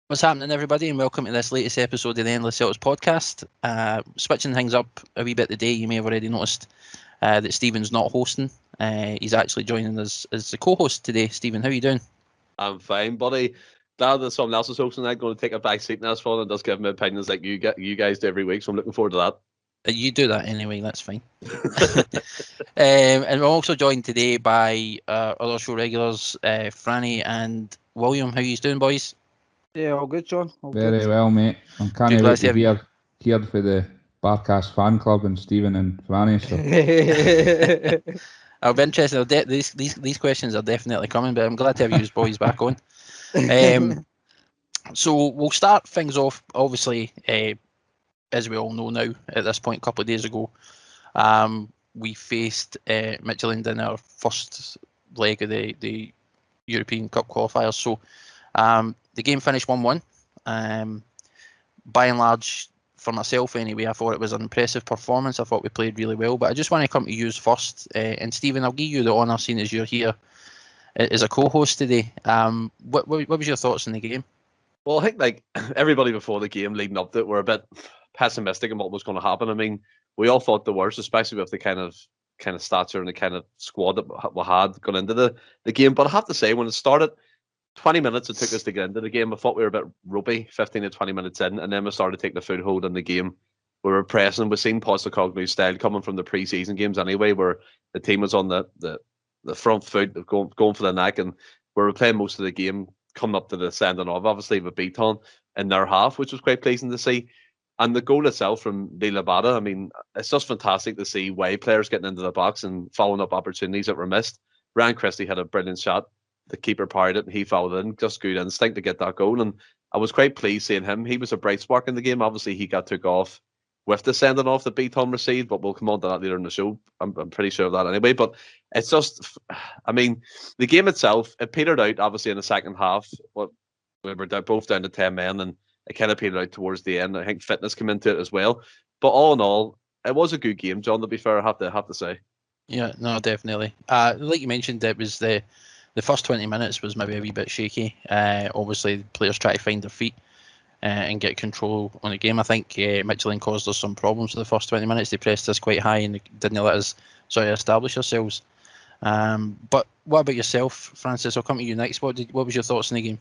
What's happening, everybody, and welcome to this latest episode of the Endless Celts Podcast. Switching things up a wee bit today, you may have already noticed that Stephen's not hosting. He's actually joining us as the co-host today. Stephen, how are you doing? I'm fine, buddy. Now that someone else is hosting, I'm going to take a back seat in this one and just give my opinions like you guys do every week, so I'm looking forward to that. You do that anyway, that's fine. And we're also joined today by other show regulars, Franny and William. How are you doing, boys? Yeah, all good, John. All Very good. well, mate. I'm kind of glad wait to to have hear for the Barkas fan club and Stephen and Franny. So. I'll be interested. These questions are definitely coming, but I'm glad to have you boys back on. So we'll start things off, obviously, as we all know now, at this point, a couple of days ago, we faced Midjtylland in our first leg of the European Cup qualifiers. So the game finished 1-1. By and large, for myself anyway, I thought it was an impressive performance. I thought we played really well, but I just want to come to you first. And Stephen, I'll give you the honour, seeing as you're here as a co-host today. What was your thoughts on the game? Well, I think like everybody before the game leading up to it were a bit pessimistic in what was going to happen. I mean, we all thought the worst, especially with the kind of stature and the kind of squad that we had going into the game. But I have to say, when it started, 20 minutes it took us to get into the game. I thought we were a bit ropey, 15 to 20 minutes in, and then we started taking the foothold in the game. We were pressing. We've seen Postecoglou's style coming from the pre-season games anyway, where the team was on the front foot, going for the neck, and we were playing most of the game coming up to the sending off, obviously with Bitton in their half, which was quite pleasing to see. And the goal itself from Neil Abada, I mean, it's just fantastic to see way players getting into the box and following up opportunities that were missed. Ryan Christie had a brilliant shot. The keeper parried it and he followed in. Just good instinct to get that goal. And I was quite pleased seeing him. He was a bright spark in the game. Obviously, he got took off with the sending off that Bitton received, but we'll come on to that later in the show. I'm pretty sure of that anyway. But it's just, I mean, the game itself, it petered out, obviously, in the second half. We were both down to 10 men, and it kind of petered out towards the end. I think fitness came into it as well. But all in all, it was a good game, John, to be fair, I have to say. Yeah, no, definitely. Like you mentioned, it was the first 20 minutes was maybe a wee bit shaky. Obviously, the players try to find their feet and get control on the game. I think Midjtylland caused us some problems for the first 20 minutes. They pressed us quite high and didn't let us establish ourselves. But what about yourself, Francis? I'll come to you next. What was your thoughts on the game?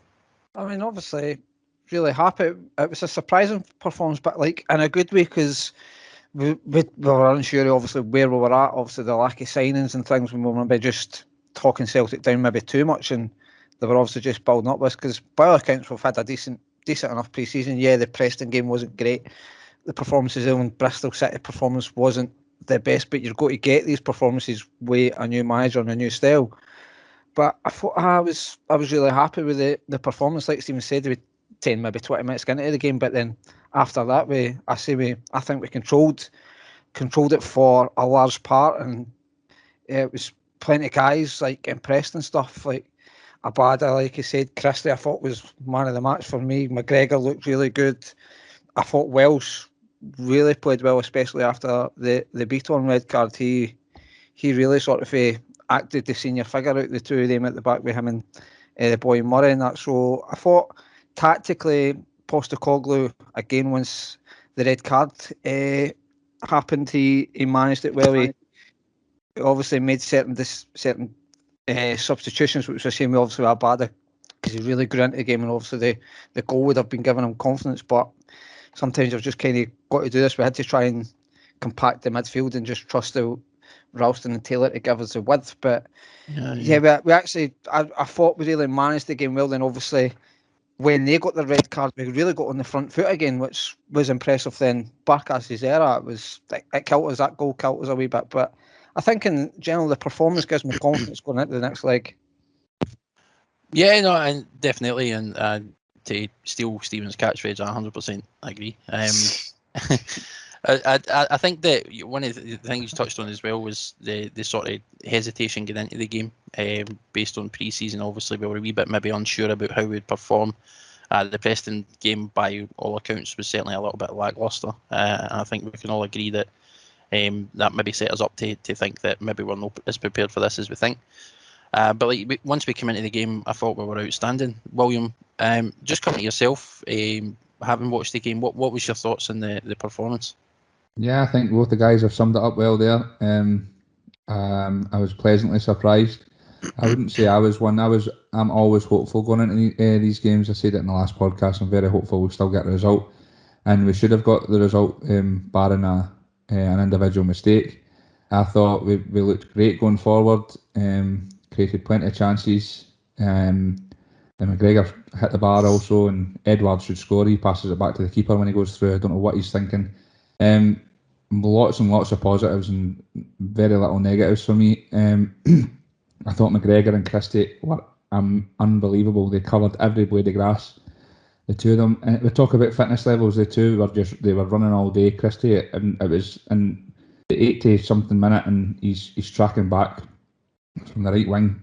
I mean, obviously, really happy. It was a surprising performance, but like in a good way, because we were unsure, obviously, where we were at. Obviously, the lack of signings and things, we were maybe just talking Celtic down maybe too much, and they were obviously just building up with us, because by all accounts we've had a decent enough pre-season. Yeah, the Preston game wasn't great. The performances on Bristol City performance wasn't the best, but you're going to get these performances with a new manager and a new style. But I thought I was really happy with the performance. Like Stephen said, we 10 maybe 20 minutes into the game, but then after that I think we controlled it for a large part, and it was plenty of guys like impressed and stuff, like Abada, like I said. Christie I thought was man of the match for me. McGregor looked really good. I thought Welsh really played well, especially after the Bitton red card. He really sort of acted the senior figure out the two of them at the back with him and the boy Murray and that. So I thought tactically Postecoglou, again, once the red card happened, he managed it well. He obviously made certain substitutions, which was a shame. We obviously had Abada, because he really grew into the game, and obviously the goal would have been giving him confidence. But sometimes you've just kind of got to do this. We had to try and compact the midfield and just trust the Ralston and Taylor to give us the width. But we actually, I thought we really managed the game well. Then obviously, when they got the red card, we really got on the front foot again, which was impressive. Then Barkas' era, it killed us. That goal killed us a wee bit. But I think in general, the performance gives me confidence going into the next leg. Yeah, no, and definitely, and to steal Stephen's catchphrase, I 100% agree. I think that one of the things you touched on as well was the sort of hesitation getting into the game based on pre-season. Obviously, we were a wee bit maybe unsure about how we'd perform. The Preston game, by all accounts, was certainly a little bit lacklustre. And I think we can all agree that that maybe set us up to think that maybe we're not as prepared for this as we think. But like once we came into the game, I thought we were outstanding. William, just coming to yourself, having watched the game, what was your thoughts on the performance? Yeah, I think both the guys have summed it up well there. I was pleasantly surprised. I wouldn't say I was one. I'm always hopeful going into these games. I said it in the last podcast. I'm very hopeful we'll still get the result, and we should have got the result, barring an individual mistake. I thought we looked great going forward. Created plenty of chances. And McGregor hit the bar also, and Edwards should score. He passes it back to the keeper when he goes through. I don't know what he's thinking. Lots and lots of positives and very little negatives for me. I thought McGregor and Christie were unbelievable. They covered every blade of grass. The two of them. And we talk about fitness levels. The two were running all day. Christie, and it was in the 80-something minute, and he's tracking back from the right wing,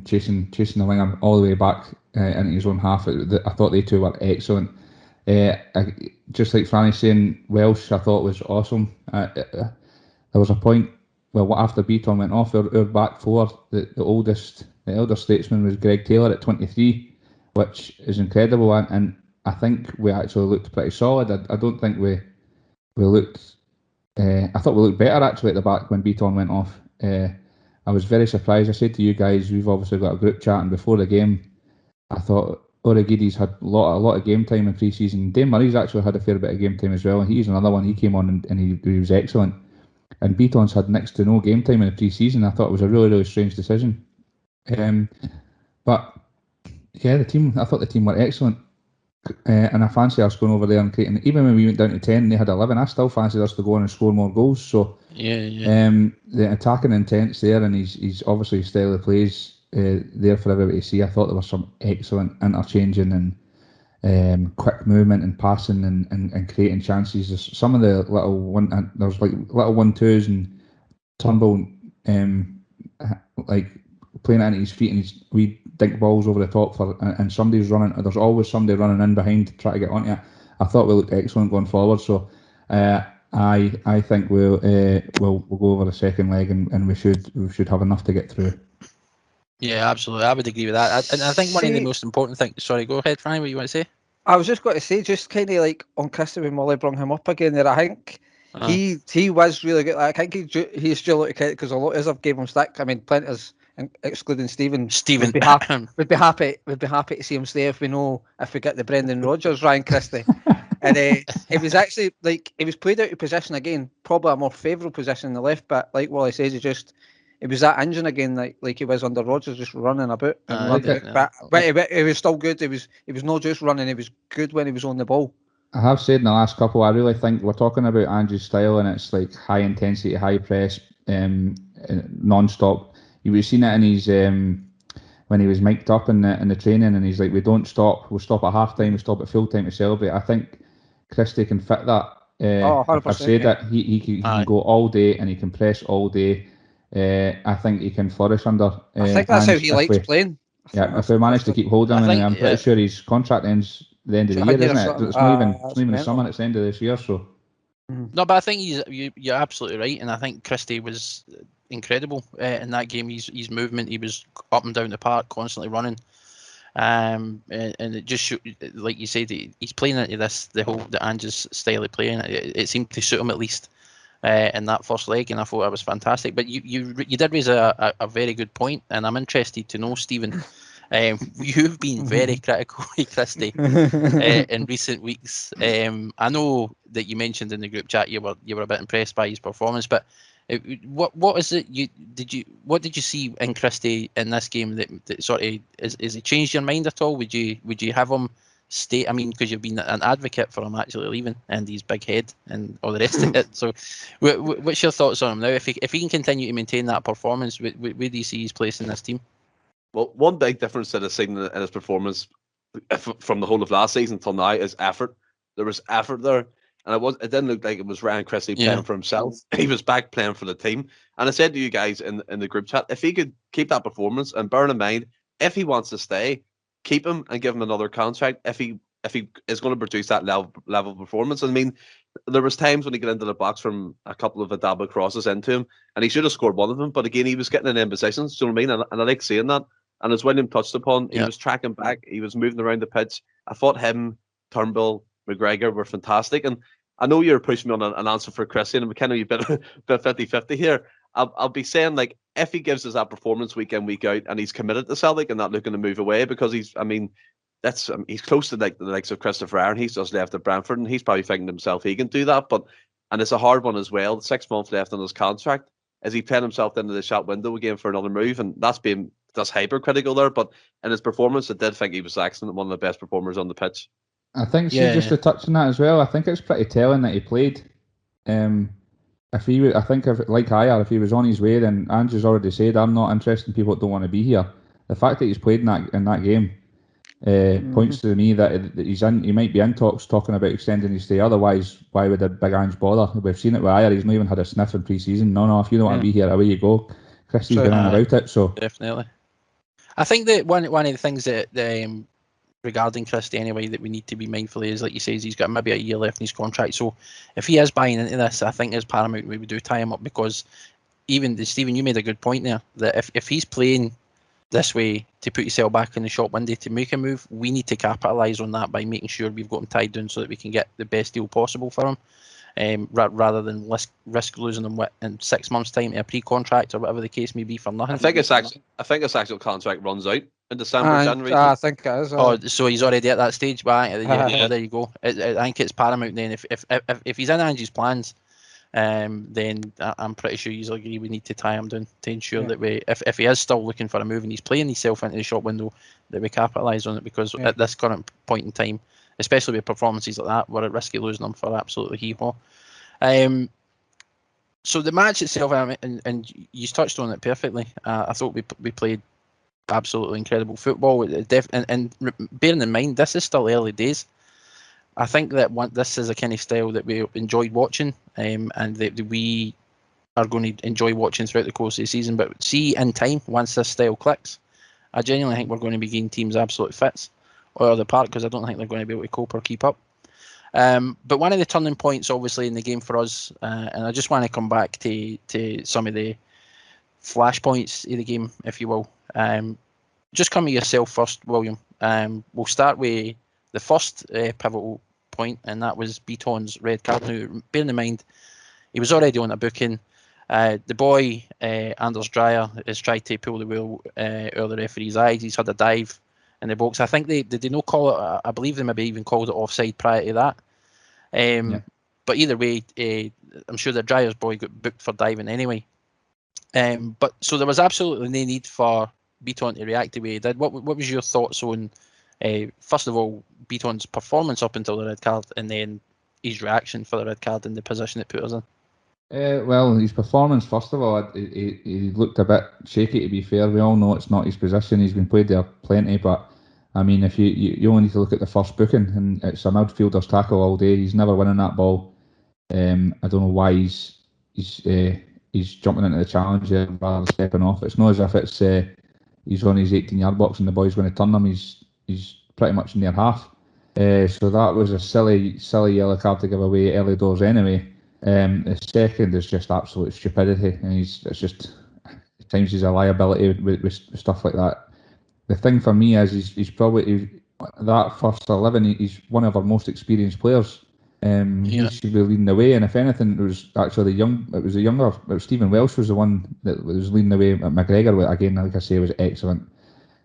chasing the winger all the way back into his own half. I thought they two were excellent. Just like Franny saying, Welsh I thought was awesome. There was a point, after Bitton went off, our back four, the elder statesman was Greg Taylor at 23, which is incredible, and I think we actually looked pretty solid. I don't think we looked. I thought we looked better actually at the back when Bitton went off. I was very surprised. I said to you guys, we've obviously got a group chat, and before the game, I thought Origidis had a lot of game time in pre-season. Dave Murray's actually had a fair bit of game time as well, and he's another one. He came on and he was excellent. And Beaton's had next to no game time in the pre-season. I thought it was a really, really strange decision. But yeah, I thought the team were excellent. And I fancy us going over there and creating. Even when we went down to 10, they had 11. I still fancied us to go on and score more goals. So the attacking intent's there, and he's obviously style of plays there for everybody to see. I thought there was some excellent interchanging and quick movement and passing and creating chances. There's some of the there's like little 1-2s and Turnbull like playing it into his feet, and we dink balls over the top and somebody's running. There's always somebody running in behind to try to get onto it. I thought we looked excellent going forward. So I think we'll go over the second leg, and we should have enough to get through. Yeah, absolutely. I would agree with that. And I think one of the most important things. Sorry, go ahead, Franny. What you want to say? I was just going to say, just kind of like on Christie when Molly brought him up again there, I think he was really good. I think he's still out of credit because a lot of us have gave him stick. I mean, plenty of us, excluding Stephen would be happy to see him stay if we get the Brendan Rodgers Ryan Christie. And it was actually like he was played out of position again, probably a more favourable position in the left, but like Wally says, it was that engine again, like he was under Rodgers, just running about. But it was still good. It was not just running. It was good when he was on the ball. I have said in the last couple, I really think we're talking about Andrew's style, and it's like high intensity, high press, non-stop. You would have seen it in his when he was mic'd up in the training, and he's like, we don't stop. We'll stop at half time. We stop at full time to celebrate. I think Christie can fit that. 100%, I've said it. He can go all day, and he can press all day. I think he can flourish under. I think that's how he likes playing. Yeah, if we manage to keep holding him, and I'm pretty sure his contract ends at the end of the year, isn't it? It's not even the summer; it's the end of this year. So. No, but I think you're absolutely right, and I think Christie was incredible in that game. His movement, he was up and down the park, constantly running, and it just like you said, he's playing into the Ange's style of playing. It seemed to suit him at least. In that first leg, and I thought that was fantastic. But you did raise a very good point, and I'm interested to know, Stephen, you've been very critical of Christie in recent weeks. I know that you mentioned in the group chat you were a bit impressed by his performance, but what is it what did you see in Christie in this game that sort of is it changed your mind at all? Would you have him stay? I mean, because you've been an advocate for him actually leaving, and his big head and all the rest of it. So, what's your thoughts on him now? If he can continue to maintain that performance, where do you see his place in this team? Well, one big difference that I've seen in his performance from the whole of last season till now is effort. There was effort there, and it didn't look like it was Ryan Christie playing for himself. He was back playing for the team. And I said to you guys in the group chat, if he could keep that performance, and bear in mind, if he wants to stay, keep him and give him another contract if he is going to produce that level of performance. I mean, there was times when he got into the box from a couple of Adaba crosses into him, and he should have scored one of them. But again, he was getting in them positions. Do you know what I mean? And I like seeing that. And as William touched upon, he was tracking back. He was moving around the pitch. I thought him, Turnbull, McGregor were fantastic. And I know you're pushing me on an answer for Christian, and we kind of a bit 50-50 here. I'll be saying, like, if he gives us that performance week in, week out, and he's committed to Celtic and not looking to move away, because he's close to like the likes of Christopher Aaron. He's just left at Brentford, and he's probably thinking to himself he can do that. And it's a hard one as well. 6 months left on his contract. Is he playing himself into the shop window again for another move? And that's hypercritical there. But in his performance, I did think he was excellent, one of the best performers on the pitch. I think just to touch on that as well, I think it's pretty telling that he played. If he was on his way, then Andrew's already said, I'm not interested in people that don't want to be here. The fact that he's played in that game points to me that he might be in talking about extending his stay. Otherwise, why would a big Ange bother? We've seen it with Ayer. He's not even had a sniff in pre-season. No, if you don't want to be here, away you go. Christie's been on about it, so definitely. I think that one of the things that regarding Christie anyway that we need to be mindful is, like you say, he's got maybe a year left in his contract. So if he is buying into this, I think it's paramount we do tie him up, because even Stephen, you made a good point there that if he's playing this way to put yourself back in the shop window to make a move, we need to capitalise on that by making sure we've got him tied down so that we can get the best deal possible for him, rather than risk losing him in 6 months' time to a pre-contract or whatever the case may be for nothing. I think his actual contract runs out in December, January. I think it is. Oh, so he's already at that stage. But there you go. I think it's paramount then. If he's in Angie's plans, then I'm pretty sure he's agree we need to tie him down to ensure that we, if he is still looking for a move and he's playing himself into the shop window, that we capitalise on it, because at this current point in time, especially with performances like that, we're at risk of losing them for absolutely hee-haw. So the match itself, and you touched on it perfectly. I thought we played absolutely incredible football. And bearing in mind, this is still early days. I think that this is a kind of style that we enjoyed watching, and that we are going to enjoy watching throughout the course of the season. But see, in time, once this style clicks, I genuinely think we're going to be giving teams absolute fits out of the park, because I don't think they're going to be able to cope or keep up. But one of the turning points, obviously, in the game for us, and I just want to come back to some of the flashpoints of the game, if you will. Just come to yourself first, William. We'll start with the first pivotal point, and that was Bitton's red card. Now, bearing in mind, he was already on a booking. The boy, Anders Dreyer, has tried to pull the wool out of the referee's eyes. He's had a dive in the box. I think they did not call it, I believe they maybe even called it offside prior to that. But either way, I'm sure the Dreyer's boy got booked for diving anyway. But so there was absolutely no need for Bitton to react the way he did. What was your thoughts on, first of all, Bitton's performance up until the red card, and then his reaction for the red card and the position it put us in? Well, his performance, first of all, he looked a bit shaky, to be fair. We all know it's not his position. He's been played there plenty, but I mean, if you only need to look at the first booking, and it's a midfielder's tackle all day. He's never winning that ball. I don't know why he's jumping into the challenge there rather than stepping off. It's not as if it's he's on his 18-yard box and the boy's going to turn him. He's pretty much in their half. So that was a silly yellow card to give away early doors anyway. The second is just absolute stupidity, and at times he's a liability with stuff like that. The thing for me is he's probably that first 11. He's one of our most experienced players. He should be leading the way, and if anything, it was actually Stephen Welsh was the one that was leading the way. McGregor, again, like I say, was excellent.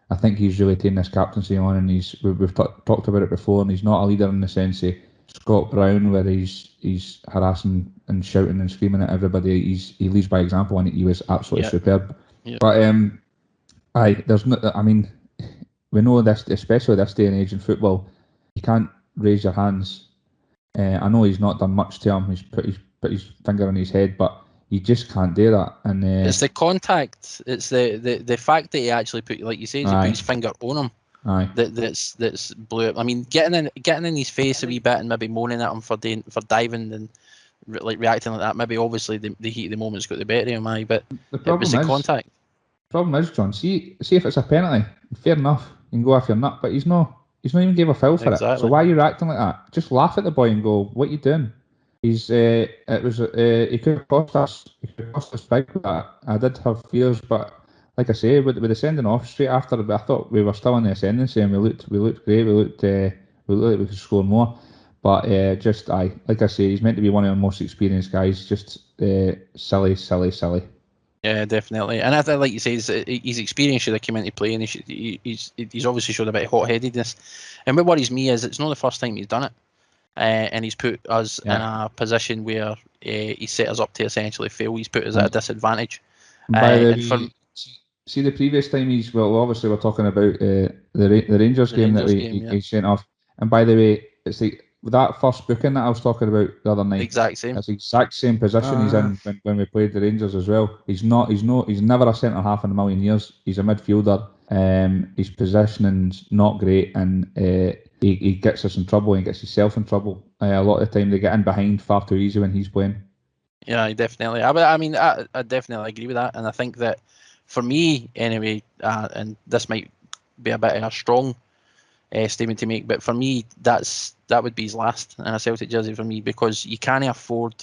I think he's really taken this captaincy on, and we've talked about it before, and he's not a leader in the sense of Scott Brown, where he's harassing and shouting and screaming at everybody. He leads by example, and he was absolutely superb. But we know this, especially this day and age in football, you can't raise your hands. I know he's not done much to him. He's put his finger on his head, but you just can't do that. And it's the contact. It's the fact that he actually put, like you say, he put his finger on him. That's blew up. I mean, getting in his face a wee bit and maybe moaning at him for diving and reacting like that. Maybe obviously the heat of the moment's got the better of him. But it was the contact. The problem is, John. See if it's a penalty, fair enough, you can go off your nut. But he's not even gave a foul for it. So why are you acting like that? Just laugh at the boy and go, "What are you doing?" He could have cost us. He could have cost us big. But I did have fears, but like I say, with the sending off straight after, I thought we were still in the ascendancy, and we looked great. We looked like we could score more. But like I say, he's meant to be one of the most experienced guys. Just silly. Yeah, definitely. And I think, like you say, his experience should have come into play, and he's obviously showed a bit of hot-headedness. And what worries me is it's not the first time he's done it, and he's put us in a position where he set us up to essentially fail. He's put us at a disadvantage. See, the previous time obviously we're talking about the Rangers game that he sent off. And by the way, it's like that first booking that I was talking about the other night. Exact same. That's the exact same position he's in when we played the Rangers as well. He's never a centre half in a million years. He's a midfielder. His positioning's not great, and he gets us in trouble and gets himself in trouble. A lot of the time they get in behind far too easy when he's playing. Yeah, definitely. I definitely agree with that, and I think that for me anyway, and this might be a bit of a strong statement to make, but for me that would be his last in a Celtic jersey for me, because you can't afford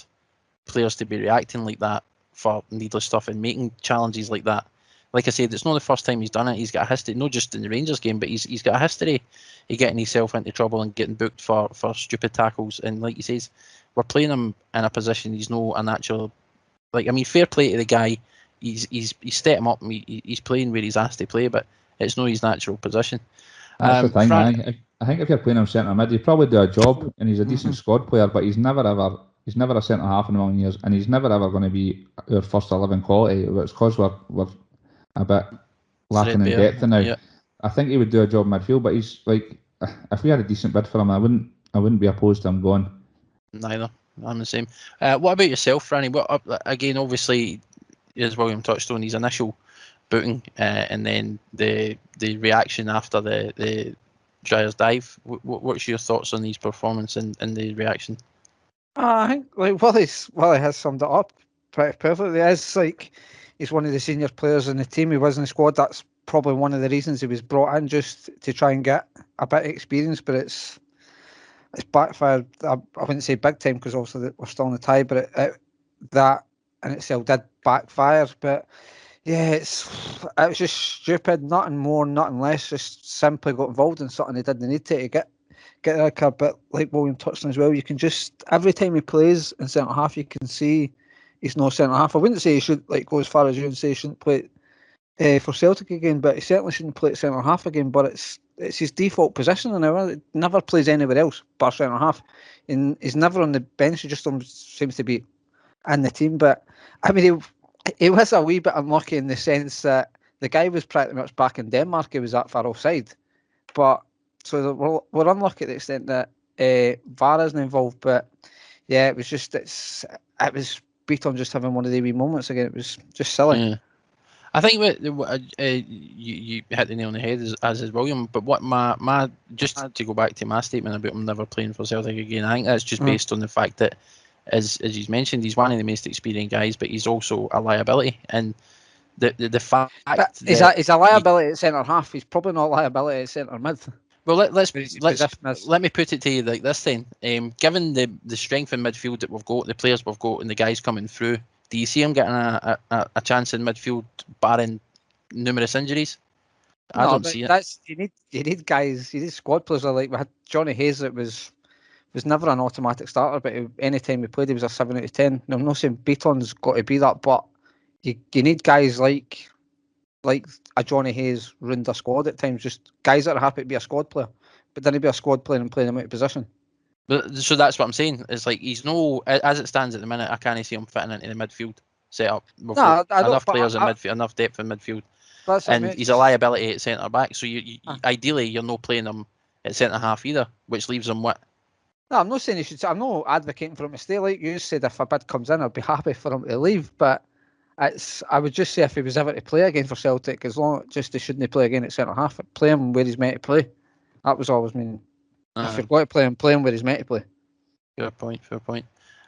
players to be reacting like that for needless stuff and making challenges like that. Like I said, it's not the first time he's done it. He's got a history, not just in the Rangers game, but he's got a history of getting himself into trouble and getting booked for stupid tackles. And like he says, we're playing him in a position he's no a natural. Fair play to the guy. He's set him up. And he's playing where he's asked to play, but it's not his natural position. That's the thing. I think if you're playing him centre mid, he'd probably do a job, and he's a decent squad player. But he's never a centre half in a million years, and he's never ever going to be our first 11 quality. It's because we're a bit lacking in depth now. Yeah. I think he would do a job midfield, but he's like, if we had a decent bid for him, I wouldn't be opposed to him going. Neither. I'm the same. What about yourself, Franny? Again, obviously, as William touched on, his initial booting, and then the reaction after the Dryer's dive. What's your thoughts on his performance and the reaction? I think Willie has summed it up pretty perfectly. He's one of the senior players in the team. He was in the squad. That's probably one of the reasons he was brought in, just to try and get a bit of experience. But it's backfired. I wouldn't say big time, because obviously we're still in the tie, but that in itself did backfire. But yeah, it was just stupid. Nothing more, nothing less. Just simply got involved in something he didn't need to get the card. But like William touched on as well, you can just, every time he plays in centre half, you can see he's no centre half. I wouldn't say he should go as far as you and say he shouldn't play for Celtic again, but he certainly shouldn't play at centre half again. But it's his default position now. He never plays anywhere else but centre half, and he's never on the bench. He just seems to be in the team. But he was a wee bit unlucky in the sense that the guy was pretty much back in Denmark. He was that far offside, but so we're unlucky to the extent that VAR isn't involved. But yeah, it was Bitton just having one of the wee moments again. It was just silly. Yeah. I think you hit the nail on the head as is William. But what my just to go back to my statement about him never playing for Celtic again, I think that's just based on the fact that, as he's mentioned, he's one of the most experienced guys, but he's also a liability. And the fact that he's a liability at centre half, he's probably not a liability at centre mid. Well, let me put it to you like this then. Given the strength in midfield that we've got, the players we've got, and the guys coming through, do you see him getting a chance in midfield, barring numerous injuries? I don't see it. You need guys, you need squad players. Like we had Johnny Hayes, that was never an automatic starter, but any time he played, he was a 7 out of 10. Now, I'm not saying Beaton's got to be that, but you need guys like a Johnny Hayes ruined a squad at times. Just guys that are happy to be a squad player, but then he'd be a squad player and playing him out of position. But so that's what I'm saying. It's like he's as it stands at the minute, I can't see him fitting into the midfield setup. Enough players in midfield, enough depth in midfield, and he's a liability at centre back. So you ideally you're not playing him at centre half either, which leaves him what? No, I'm not saying he should. I'm not advocating for him to stay. Like you said, if a bid comes in, I'd be happy for him to leave. But I would just say if he was ever to play again for Celtic, as long as he shouldn't play again at centre half, play him where he's meant to play. That was always mean. If you're going to play him where he's meant to play. Fair point.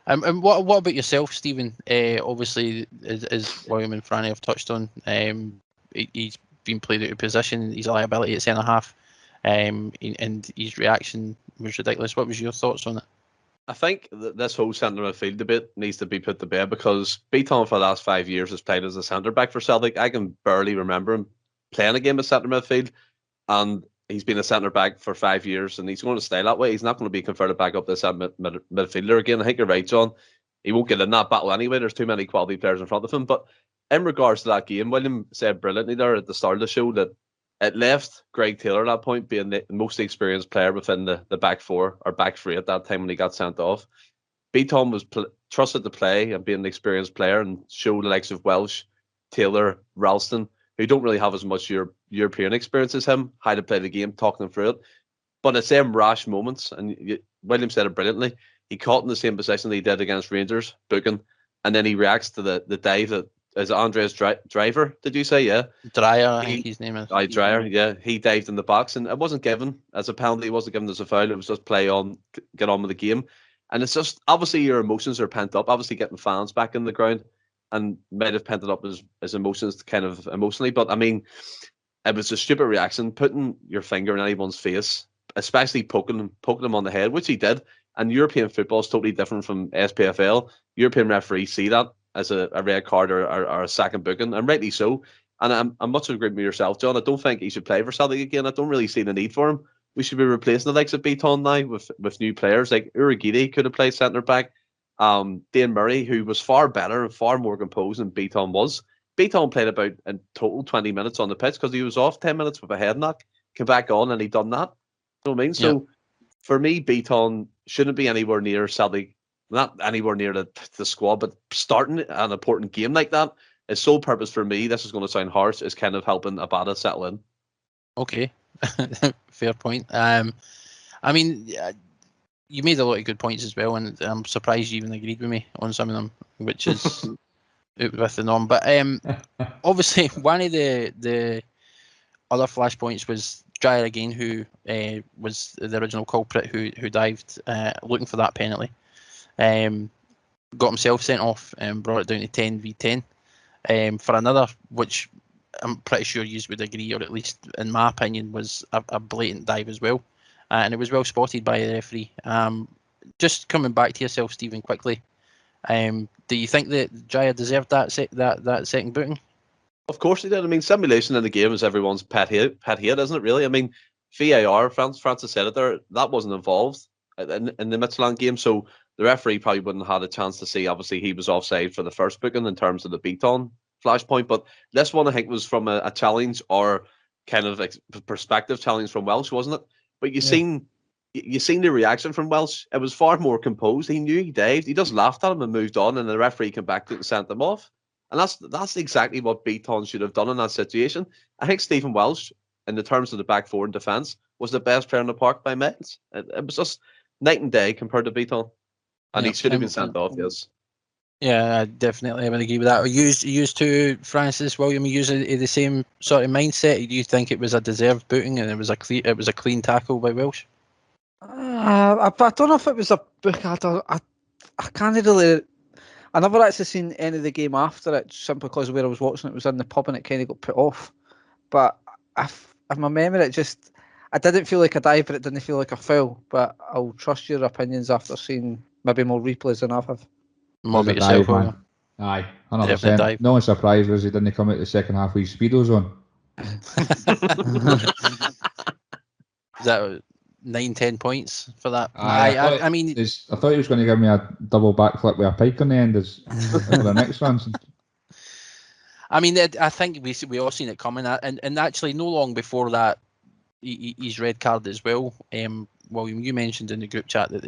And what about yourself, Stephen? Obviously, as William and Franny have touched on, he's been played out of position. He's a liability at centre half, and his reaction was ridiculous. What was your thoughts on it? I think this whole centre midfield debate needs to be put to bed because Bitton for the last 5 years has played as a centre back for Celtic. I can barely remember him playing a game of centre midfield, and he's been a centre back for 5 years, and he's going to stay that way. He's not going to be converted back up to centre midfielder again. I think you're right, John. He won't get in that battle anyway. There's too many quality players in front of him. But in regards to that game, William said brilliantly there at the start of the show that it left Greg Taylor at that point being the most experienced player within the back four or back three at that time when he got sent off. Bitton was trusted to play and being an experienced player and show the likes of Welsh, Taylor, Ralston, who don't really have as much European experience as him, how to play the game, talking them through it. But it's them rash moments, and William said it brilliantly. He caught in the same position that he did against Rangers, booking, and then he reacts to the dive that is Andres Driver, did you say? Yeah. Dreyer, I think his name is. Dreyer, yeah. He dived in the box, and it wasn't given as a penalty. It wasn't given as a foul. It was just play on, get on with the game. And it's just, obviously, your emotions are pent up. Obviously, getting fans back in the ground and might have pent it up as emotions kind of emotionally. But, I mean, it was a stupid reaction, putting your finger in anyone's face, especially poking him on the head, which he did. And European football is totally different from SPFL. European referees see that as a red card or a second booking, and rightly so. And I'm much agreeing with yourself, John. I don't think he should play for Celtic again. I don't really see the need for him. We should be replacing the likes of Bitton now with new players. Like Uragidi could have played centre back. Dane Murray, who was far better and far more composed than Bitton was. Bitton played about in total 20 minutes on the pitch because he was off 10 minutes with a head knock, came back on, and he done that. You know what I mean? So Yeah. For me, Bitton shouldn't be anywhere near Celtic. Not anywhere near the squad, but starting an important game like that, his sole purpose for me, this is going to sound harsh, is kind of helping Abada settle in. Okay, fair point. I mean, you made a lot of good points as well, and I'm surprised you even agreed with me on some of them, which is out with the norm. But obviously, one of the other flashpoints was Dreyer again, who was the original culprit who dived looking for that penalty. Got himself sent off and brought it down to 10v10 for another, which I'm pretty sure you would agree, or at least in my opinion, was a blatant dive as well, and it was well spotted by the referee. Just coming back to yourself, Stephen, quickly, do you think that Dreyer deserved that second booking? Of course he did. I mean, simulation in the game is everyone's pet hate, isn't it, really? I mean, VAR, Francis said it there, that wasn't involved in the Midtjylland game, so the referee probably wouldn't have had a chance to see. Obviously, he was offside for the first booking in terms of the Bitton flashpoint, but this one I think was from a challenge or kind of perspective challenge from Welsh, wasn't it? But you seen the reaction from Welsh. It was far more composed. He knew he dived. He just laughed at him and moved on, and the referee came back to it and sent them off. And that's exactly what Bitton should have done in that situation. I think Stephen Welsh, in the terms of the back four and defence, was the best player in the park by miles. It was just night and day compared to Bitton. And he should have been sent off, yes. Yeah, definitely. I would agree with that. You used to, Francis, William, you used the same sort of mindset. Do you think it was a deserved booting and it was a clean tackle by Welsh? I don't know if it was a book. I can't really. I never actually seen any of the game after it, simply because where I was watching it was in the pub and it kind of got put off. But in my memory, I didn't feel like a dive, but it didn't feel like a foul. But I'll trust your opinions after seeing maybe more replays than I have. More about yourself, man. Aye, 100%. No one surprised was he didn't come out the second half with his Speedos on. Is that 9-10 points for that? I mean, I thought he was going to give me a double backflip with a pike on the end as for the next one. I mean, I think we all seen it coming, and actually, no long before that, he's red card as well. William, you mentioned in the group chat that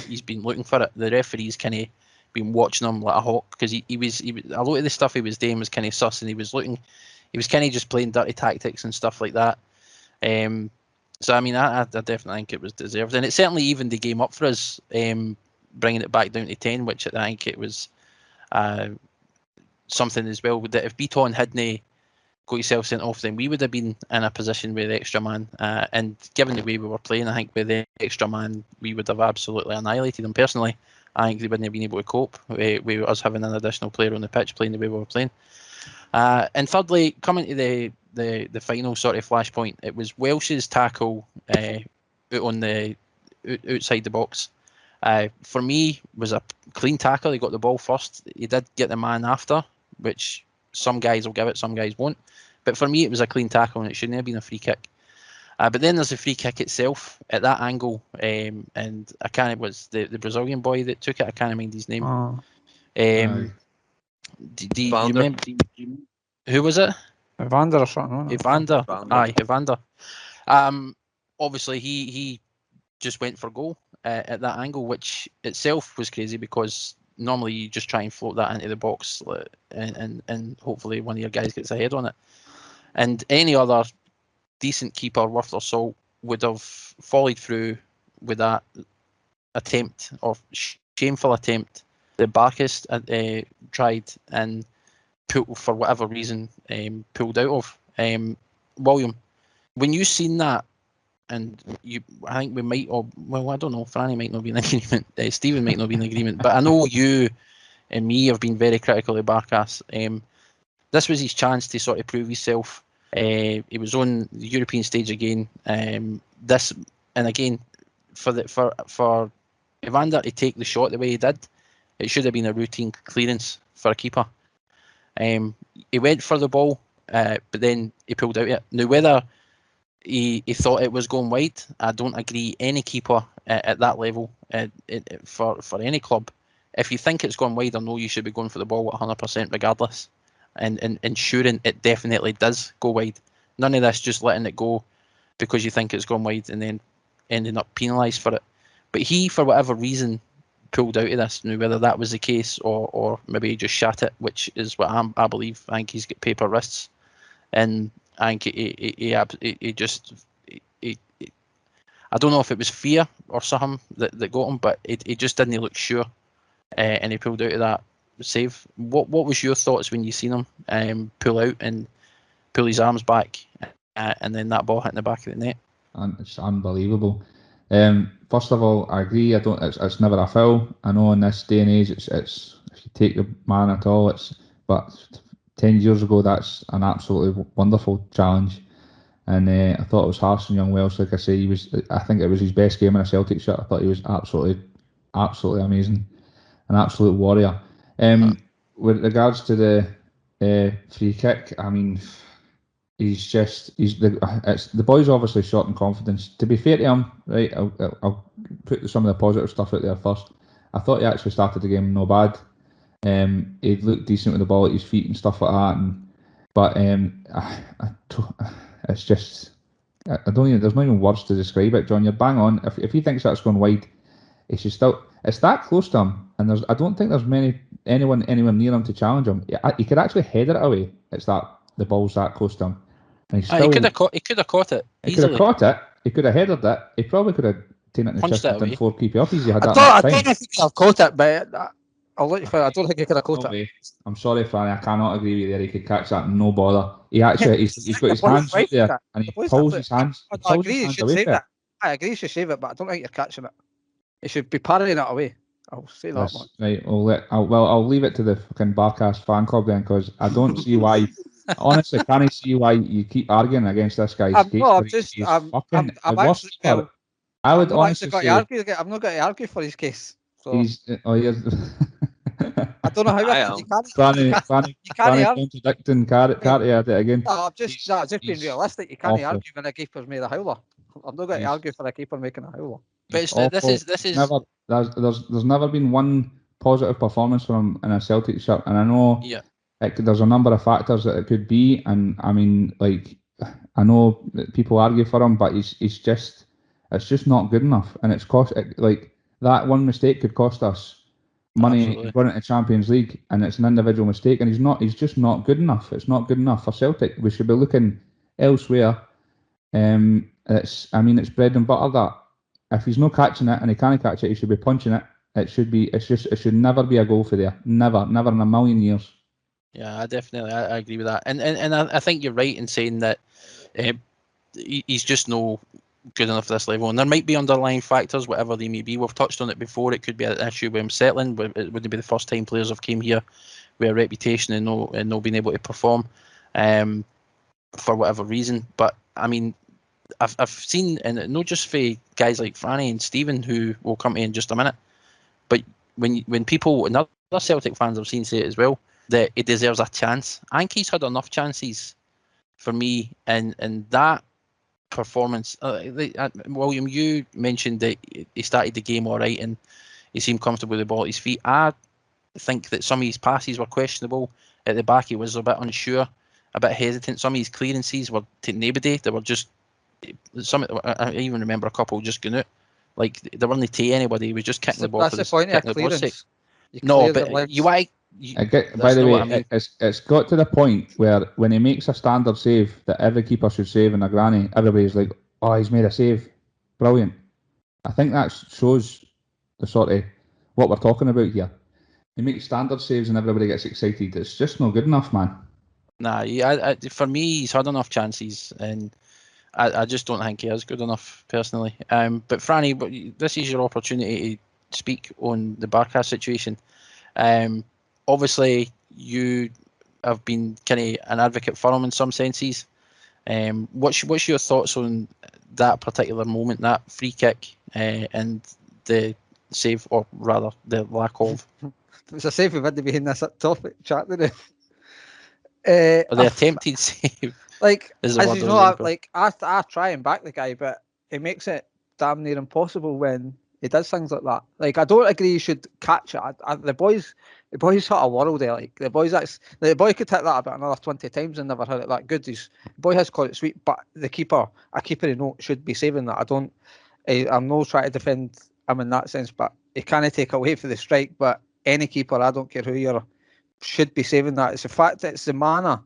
he's been looking for it. The referee's kind of been watching him like a hawk because he was a lot of the stuff he was doing was kind of sus, and he was kind of just playing dirty tactics and stuff like that. So I mean, I definitely think it was deserved, and it certainly evened the game up for us, bringing it back down to 10, which I think it was something as well that if Bitton hadn't got himself sent off, then we would have been in a position with the extra man. And given the way we were playing, I think with the extra man, we would have absolutely annihilated them. Personally, I think they wouldn't have been able to cope with us having an additional player on the pitch playing the way we were playing. And thirdly, coming to the final sort of flashpoint, it was Welsh's tackle out on the outside the box. For me, was a clean tackle. He got the ball first. He did get the man after, which some guys will give it, some guys won't. But for me, it was a clean tackle, and it shouldn't have been a free kick. But then there's the free kick itself at that angle, and I can't. It was the Brazilian boy that took it. I can't mind his name. Do you remember? Who was it? Evander or something. Evander. Aye, Evander. Obviously, he just went for goal at that angle, which itself was crazy because normally you just try and float that into the box and hopefully one of your guys gets a head on it. And any other decent keeper worth their salt would have followed through with that attempt or shameful attempt that Barkas tried and for whatever reason pulled out of. William, when you seen that, and I think we might, I don't know, Franny might not be in agreement, Stephen might not be in agreement, but I know you and me have been very critical of Barkas. This was his chance to sort of prove himself. He was on the European stage again. For Evander to take the shot the way he did, it should have been a routine clearance for a keeper. He went for the ball, but then he pulled out it. Now, whether he thought it was going wide, I don't agree. Any keeper at that level, for any club, if you think it's gone wide or no, you should be going for the ball at 100% regardless, and ensuring it definitely does go wide. None of this just letting it go because you think it's gone wide and then ending up penalised for it. But he, for whatever reason, pulled out of this. Now, whether that was the case or maybe he just shat it, which is what I believe. I think he's got paper wrists, and I think he just I don't know if it was fear or something that got him, but he just didn't look sure, and he pulled out of that save. What was your thoughts when you seen him pull out and pull his arms back, and then that ball hitting the back of the net? And it's unbelievable. First of all, I agree. It's never a foul. I know in this day and age, it's if you take the man at all, but 10 years ago, that's an absolutely wonderful challenge. And I thought it was harsh on young Welsh. Like I say, I think it was his best game in a Celtic shirt. I thought he was absolutely amazing, an absolute warrior. With regards to the free kick, I mean, the boy's obviously short in confidence. To be fair to him, right, I'll put some of the positive stuff out there first. I thought he actually started the game no bad. He looked decent with the ball at his feet and stuff like that. But it's just, I don't even. There's not even words to describe it, John. You're bang on. If he thinks that's going wide, he should still. It's that close to him, and I don't think there's anyone anywhere near him to challenge him. He could actually header it away. It's that the ball's that close to him. And he could have caught it. He could have caught it. He could have headed it. He probably could have taken it in the chest and done 4 PPR easy. I don't think he could have caught it, but I'll let you finish. I don't think he could have caught it. I'm sorry, Franny. I cannot agree with you there. He could catch that, no bother. He actually, he's got his hands out there, and he pulls his hands. I agree. You should save it. I agree. You should save it, but I don't think you're catching it. He should be parrying it away. I'll say that much. Right. I'll leave it to the fucking Barkas fan club then, because I don't see why. Honestly, can't I see why you keep arguing against this guy's case? I've not got to argue for his case. So. I don't know how you can't argue. Contradicting Carty at it again. No, I'm just being realistic. You can't argue when a keeper's made a howler. I'm not going to argue for a keeper making a howler. But this is never. There's never been one positive performance from him in a Celtic shirt, and I know there's a number of factors that it could be, and I mean, like, I know that people argue for him, but it's just not good enough, and it's like that one mistake could cost us money running to Champions League, and it's an individual mistake, and he's just not good enough. It's not good enough for Celtic. We should be looking elsewhere. It's bread and butter that. If he's not catching it and he can't catch it, he should be punching it. It should never be a goal for there. Never in a million years. Yeah, I agree with that, and I think you're right in saying that he's just no good enough for this level, and there might be underlying factors, whatever they may be. We've touched on it before. It could be an issue with him settling. It wouldn't be the first time players have came here with a reputation and not being able to perform for whatever reason. But I mean, I've seen, and not just for guys like Franny and Stephen, who will come to in just a minute, But when people and other Celtic fans I've seen say it as well, that he deserves a chance. I think he's had enough chances for me, and that performance. William, you mentioned that he started the game all right and he seemed comfortable with the ball at his feet. I think that some of his passes were questionable at the back. He was a bit unsure, a bit hesitant. Some of his clearances were to nobody. They were just some. I even remember a couple just going out. Like they weren't to anybody. He was just kicking the ball. That's for the point of clearance. No, but by the way, it's got to the point where when he makes a standard save that every keeper should save in a granny, everybody's like, "Oh, he's made a save, brilliant." I think that shows the sort of what we're talking about here. He makes standard saves and everybody gets excited. It's just not good enough, man. Nah, for me, he's had enough chances, and I just don't think he is good enough personally. But Franny, this is your opportunity to speak on the Barkas situation. Obviously, you have been kind of an advocate for him in some senses. What's your thoughts on that particular moment, that free kick, and the save, or rather the lack of? It's a save we've had to be in this topic chat today. Or the attempted save. Like, as you know, I try and back the guy, but he makes it damn near impossible when he does things like that. Like, I don't agree you should catch it. The boys hit a world there. Like, the boy could hit that about another 20 times and never hit it that good. The boy has caught it sweet, but a keeper should be saving that. I'm not trying to defend him in that sense, but he can't take away for the strike. But any keeper, I don't care who you are, should be saving that. It's the fact that it's the manner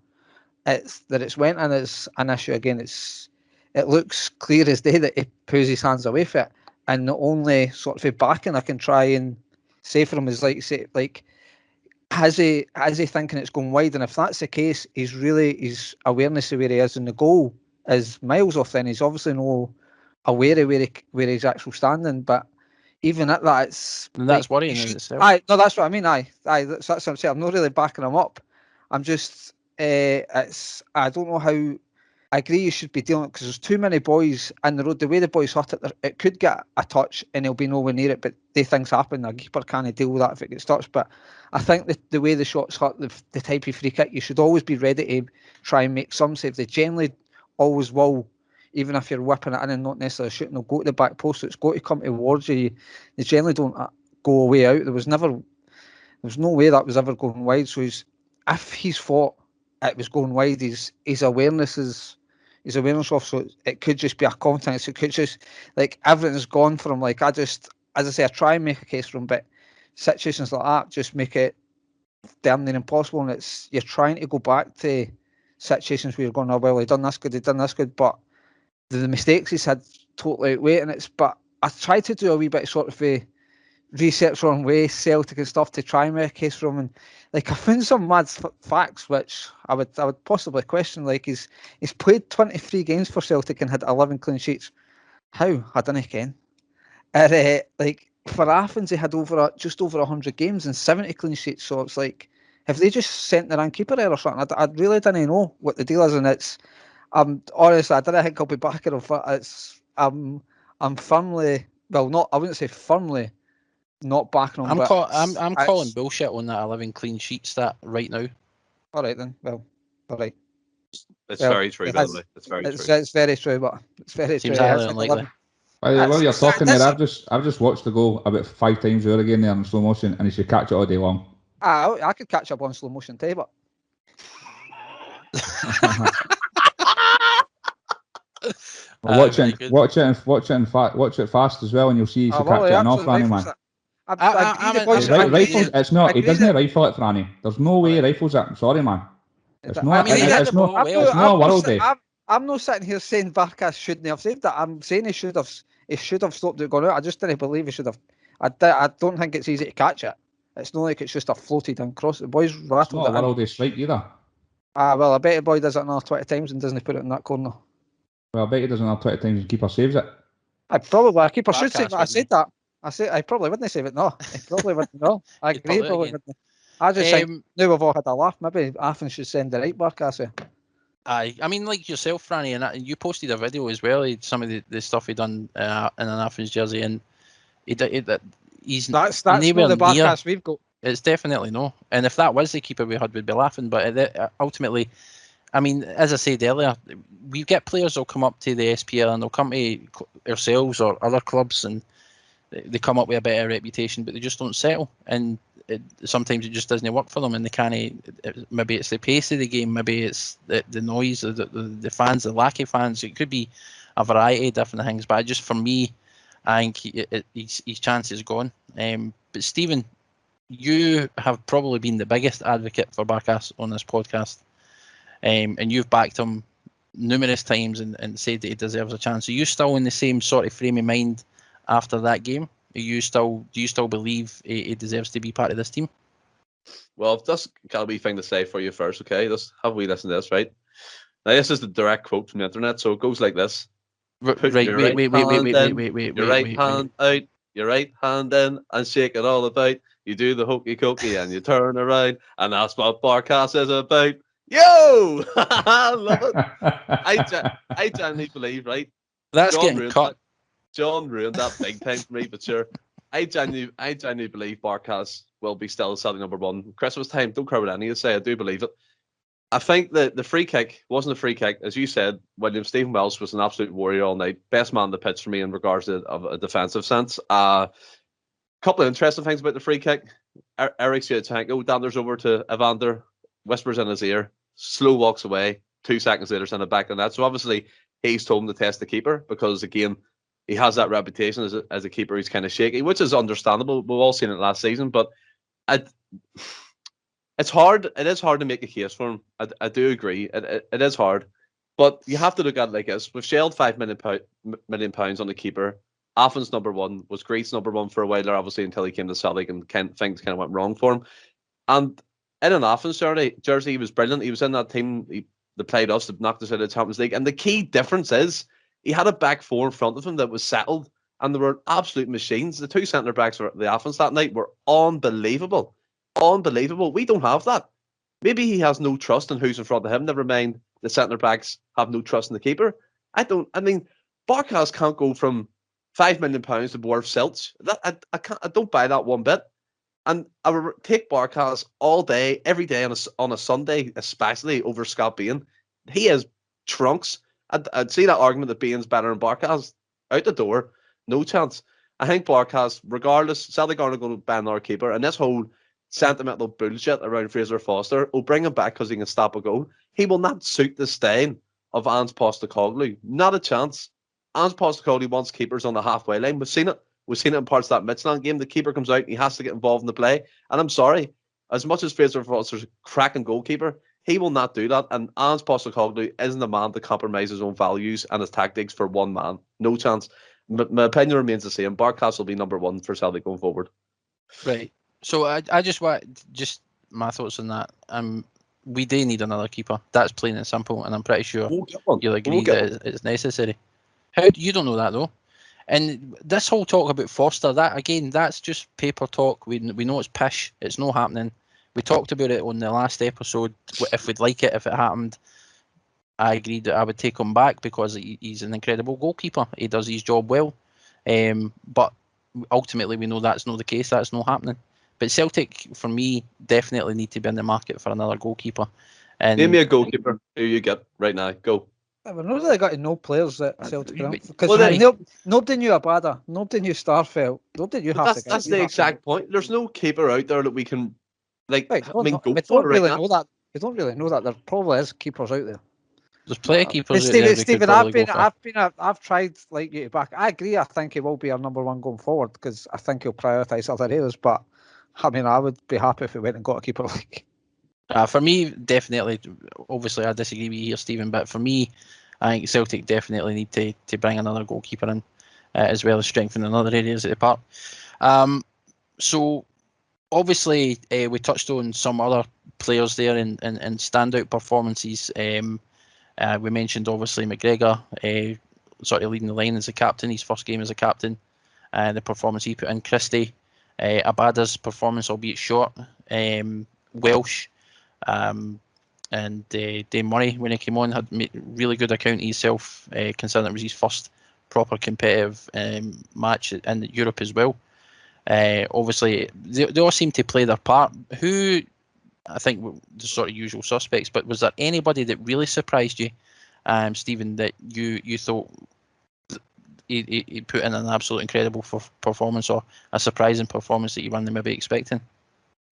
it's went in is an issue. Again, it looks clear as day that he pulls his hands away from it, and the only sort of backing I can try and say for him is has he thinking it's going wide? And if that's the case, his awareness of where he is in the goal is miles off. Then he's obviously no aware of where he's actually standing. But even at that, that's worrying in itself. No, that's what I mean. That's what I'm saying. I'm not really backing him up. I'm just I don't know how. I agree you should be dealing, because there's too many boys in the road. The way the boys hit it, it could get a touch and he'll be nowhere near it, but things happen. A keeper can't deal with that if it gets touched. But I think the way the shots hit, the type of free kick, you should always be ready to try and make some save. They generally always will, even if you're whipping it in and not necessarily shooting, they'll go to the back post, so it's got to come towards you. They generally don't go away out. There was no way that was ever going wide. So if he's thought it was going wide, his awareness off, so it could just be a confidence. It could just, like, everything's gone for him. Like, I try and make a case for him, but situations like that just make it damn near impossible. And you're trying to go back to situations where you're going, oh well, he done this good, but the mistakes he's had totally outweigh it. But I tried to do a wee bit sort of a research on way Celtic and stuff to try and make a case for him, and like I found some mad facts which I would possibly question. Like he's played 23 games for Celtic and had 11 clean sheets. How? I don't know, Ken. Like for Athens, he had just over 100 games and 70 clean sheets. So it's like, have they just sent their own keeper there or something? I really don't know what the deal is, and honestly, I don't think I'll be back at him. I'm firmly, well, not, I wouldn't say firmly, not backing him. I'm calling bullshit on that 11 clean sheet stat right now. All right then. Well, all right. It's very true, by the way. It's very true. It's very true, but it's very Seems true. highly unlikely. While you're talking there, I've just watched the goal about 5 times over again there in slow motion, and you should catch it all day long. I could catch up on slow motion too, but watch it fast as well, and you'll see you should catch it off, Franny, man. Rifles, it's not. He doesn't rifle it, Franny. There's no way he rifles it. I'm sorry, man. It's not a world day. I'm not sitting here saying Barkas shouldn't have saved that. I'm saying he should have stopped it going out. I just didn't believe he should have. I don't think it's easy to catch it. It's not like it's just a floated and cross. The boys rattled it. It's not a world day strike either. Well, I bet the boy does it another 20 times and doesn't put it in that corner. Well, I bet he does it another 20 times and keeper saves it. A keeper should save it. I said that. I probably wouldn't save it. No, I probably wouldn't. No, I agree. Probably wouldn't. I just think now we've all had a laugh. Maybe Athens should send the right Barkas. I mean, like yourself, Franny, and you posted a video as well. Some of the stuff he done in an Athens jersey, and he's That's nowhere not the near. Barkas we've got. It's definitely no. And if that was the keeper we had, we'd be laughing. But ultimately, I mean, as I said earlier, we get players who'll come up to the SPL and they'll come to ourselves or other clubs and they come up with a better reputation, but they just don't settle. And sometimes it just doesn't work for them. And they can't. Maybe it's the pace of the game. Maybe it's the noise, the fans, the lack of fans. It could be a variety of different things. But just for me, I think his chance is gone. But Stephen, you have probably been the biggest advocate for Barkas on this podcast, and you've backed him numerous times and said that he deserves a chance. Are you still in the same sort of frame of mind after that game? Do you still believe he deserves to be part of this team? Well, I've just got a wee thing to say for you first, okay? Just have we listen to this, right? Now, this is the direct quote from the internet, so it goes like this. Right, wait, Your right hand out, your right hand in, and shake it all about. You do the hokey cokey and you turn around, and that's what Barkas is about. Yo! I love it. I genuinely believe, right? That's getting cut. John ruined that big time for me, but sure. I genuinely believe Barkas will be still Celtic number one. Christmas time, don't care what any of you say, I do believe it. I think that the free kick wasn't a free kick. As you said, William Stephen Welsh was an absolute warrior all night. Best man on the pitch for me in regards to a defensive sense. Couple of interesting things about the free kick. Eric Suyachenko danders over to Evander, whispers in his ear, slow walks away. 2 seconds later, send it back in that. So obviously, he's told him to test the keeper because, again, he has that reputation as a keeper. He's kind of shaky, which is understandable. We've all seen it last season, but it's hard. It is hard to make a case for him. I do agree. It is hard, but you have to look at it like this: we've shelled £5 million on the keeper. Affin's number one, was Greece number one for a while there, obviously until he came to Celtic and things kind of went wrong for him. And in an Affin's jersey, he was brilliant. He was in that team. They played us, they knocked us out of the Champions League. And the key difference is he had a back four in front of him that was settled, and they were absolute machines. The 2 centre backs for the Affins that night were unbelievable. Unbelievable. We don't have that. Maybe he has no trust in who's in front of him. Never mind the centre backs have no trust in the keeper. I mean, Barkas can't go from £5 million to dwarf Celts. I don't buy that one bit. And I would take Barkas all day, every day on a Sunday, especially over Scott Bain. He is trunks. I'd see that argument that Bain's better than Barkas. Out the door. No chance. I think Barkas, regardless, Celtic aren't going to ban our keeper. And this whole sentimental bullshit around Fraser Foster will bring him back because he can stop a goal. He will not suit the stain of Ange Postecoglou. Not a chance. Ange Postecoglou wants keepers on the halfway line. We've seen it. We've seen it in parts of that Midjtylland game. The keeper comes out, he has to get involved in the play. And I'm sorry, as much as Fraser Foster's a cracking goalkeeper, he will not do that. And Ange Postecoglou isn't the man to compromise his own values and his tactics for one man. No chance. My opinion remains the same. Barkas will be number one for Celtic going forward. Right. So I just want my thoughts on that. We do need another keeper. That's plain and simple, and I'm pretty sure you'll agree that it's necessary. How you don't know that though? And this whole talk about Foster, that's just paper talk. We know it's pish. It's not happening. We talked about it on the last episode. If we'd like it, if it happened, I agreed that I would take him back because he's an incredible goalkeeper. He does his job well. But ultimately, we know that's not the case. That's not happening. But Celtic, for me, definitely need to be in the market for another goalkeeper. And name me a goalkeeper who you get right now. Go. We're not really got to know players at Celtic because nobody knew Abada, nobody knew Starfelt, nobody knew half the guys. That's the exact point. There's no keeper out there that we can we don't really know that. We don't really know that. There probably is keepers out there. There's plenty of keepers out there. Stephen, I've tried like you back. I agree. I think he will be our number one going forward because I think he'll prioritise other areas. But I mean, I would be happy if we went and got a keeper like. For me, definitely. Obviously, I disagree with you here, Stephen. But for me, I think Celtic definitely need to bring another goalkeeper in, as well as strengthen in other areas of the park. So, obviously, we touched on some other players there in standout performances. We mentioned obviously McGregor, sort of leading the line as a captain. His first game as a captain, the performance he put in. Christie, Abada's performance, albeit short. Welsh. And Dave Murray, when he came on, had made really good account of himself, considering it was his first proper competitive match in Europe as well. Obviously, they all seem to play their part. Who, I think, the sort of usual suspects, but was there anybody that really surprised you, Stephen, that you thought he put in an absolute incredible performance, or a surprising performance that you weren't maybe expecting?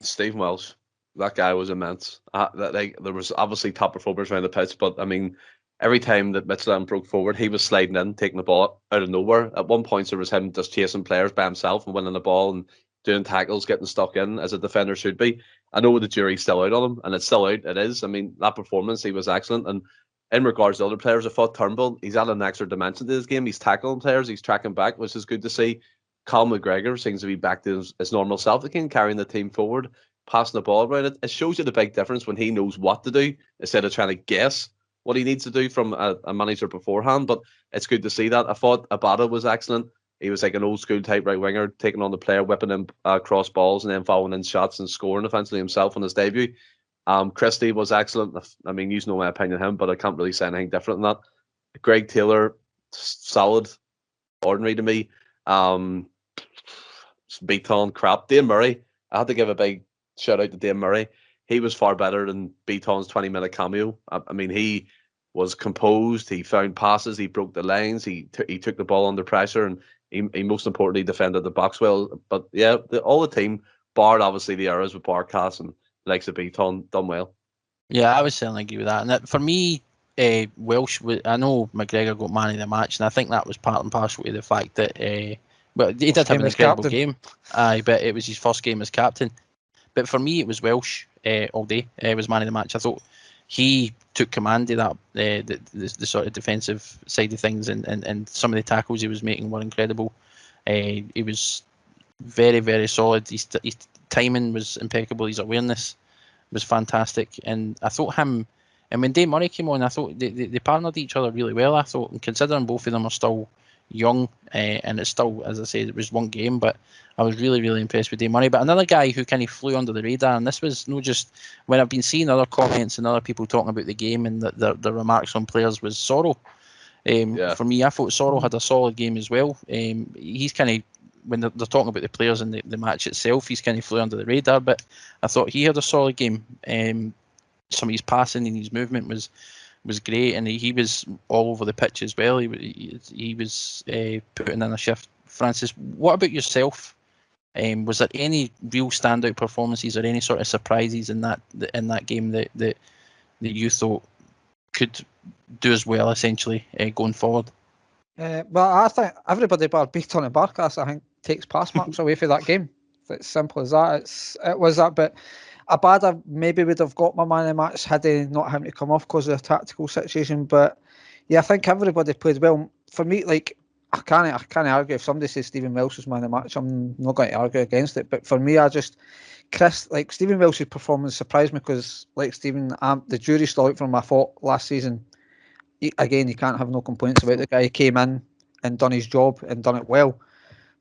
Steve Welsh. That guy was immense. There was obviously top performers around the pitch, but I mean, every time that Midtjylland broke forward, he was sliding in, taking the ball out of nowhere. At one point, there was him just chasing players by himself and winning the ball and doing tackles, getting stuck in as a defender should be. I know the jury's still out on him, and it's still out. It is. I mean, that performance, he was excellent. And in regards to other players, I thought Turnbull, he's added an extra dimension to his game. He's tackling players, he's tracking back, which is good to see. Cal McGregor seems to be back to his normal self again, carrying the team forward, passing the ball around. It shows you the big difference when he knows what to do instead of trying to guess what he needs to do from a manager beforehand. But it's good to see that. I thought Abada was excellent. He was like an old school type right winger, taking on the player, whipping him cross balls and then following in shots and scoring offensively himself on his debut. Christie was excellent. I mean, you know my opinion of him, but I can't really say anything different than that. Greg Taylor, solid, ordinary to me. Beaton, crap. Dane Murray, I had to give a big shout out to Dane Murray. He was far better than Beaton's 20-minute cameo. I mean, he was composed. He found passes. He broke the lines. He took the ball under pressure, and he most importantly defended the box well. But yeah, all the team, barred obviously the errors with Barkas and the likes of Beaton, done well. Yeah, I would certainly agree with that. And for me, Welsh, I know McGregor got man of the match, and I think that was part and parcel to the fact that well, he did have an incredible game, but it was his first game as captain. But for me, it was Welsh all day. It was man of the match. I thought he took command of that, the sort of defensive side of things, and some of the tackles he was making were incredible. He was very, very solid. His timing was impeccable. His awareness was fantastic. And I thought him, and when Dane Murray came on, I thought they partnered each other really well. I thought, and considering both of them are still young, and it's still, as I said, it was one game, but I was really, really impressed with Dane Murray. But another guy who kind of flew under the radar, and this was not just when I've been seeing other comments and other people talking about the game and the remarks on players, was Sorrell. For me, I thought Sorrell had a solid game as well. He's kind of, when they're talking about the players and the match itself, he's kind of flew under the radar, but I thought he had a solid game. Some of his passing and his movement was great, and he was all over the pitch as well. He was putting in a shift. Francis, what about yourself? Was there any real standout performances or any sort of surprises in that game that you thought could do as well, essentially, going forward? Well, I think everybody bar Beaton and Barkas, I think, takes pass marks away for that game. It's simple as that. It was that, but Abada maybe would have got my man of the match had he not having to come off because of the tactical situation. But yeah, I think everybody played well. For me, like, I can't argue if somebody says Stephen Welsh was man of the match. I'm not going to argue against it. But for me, Stephen Welsh's performance surprised me because, like Stephen, the jury's still out from my thought last season. You can't have no complaints about the guy. He came in and done his job and done it well.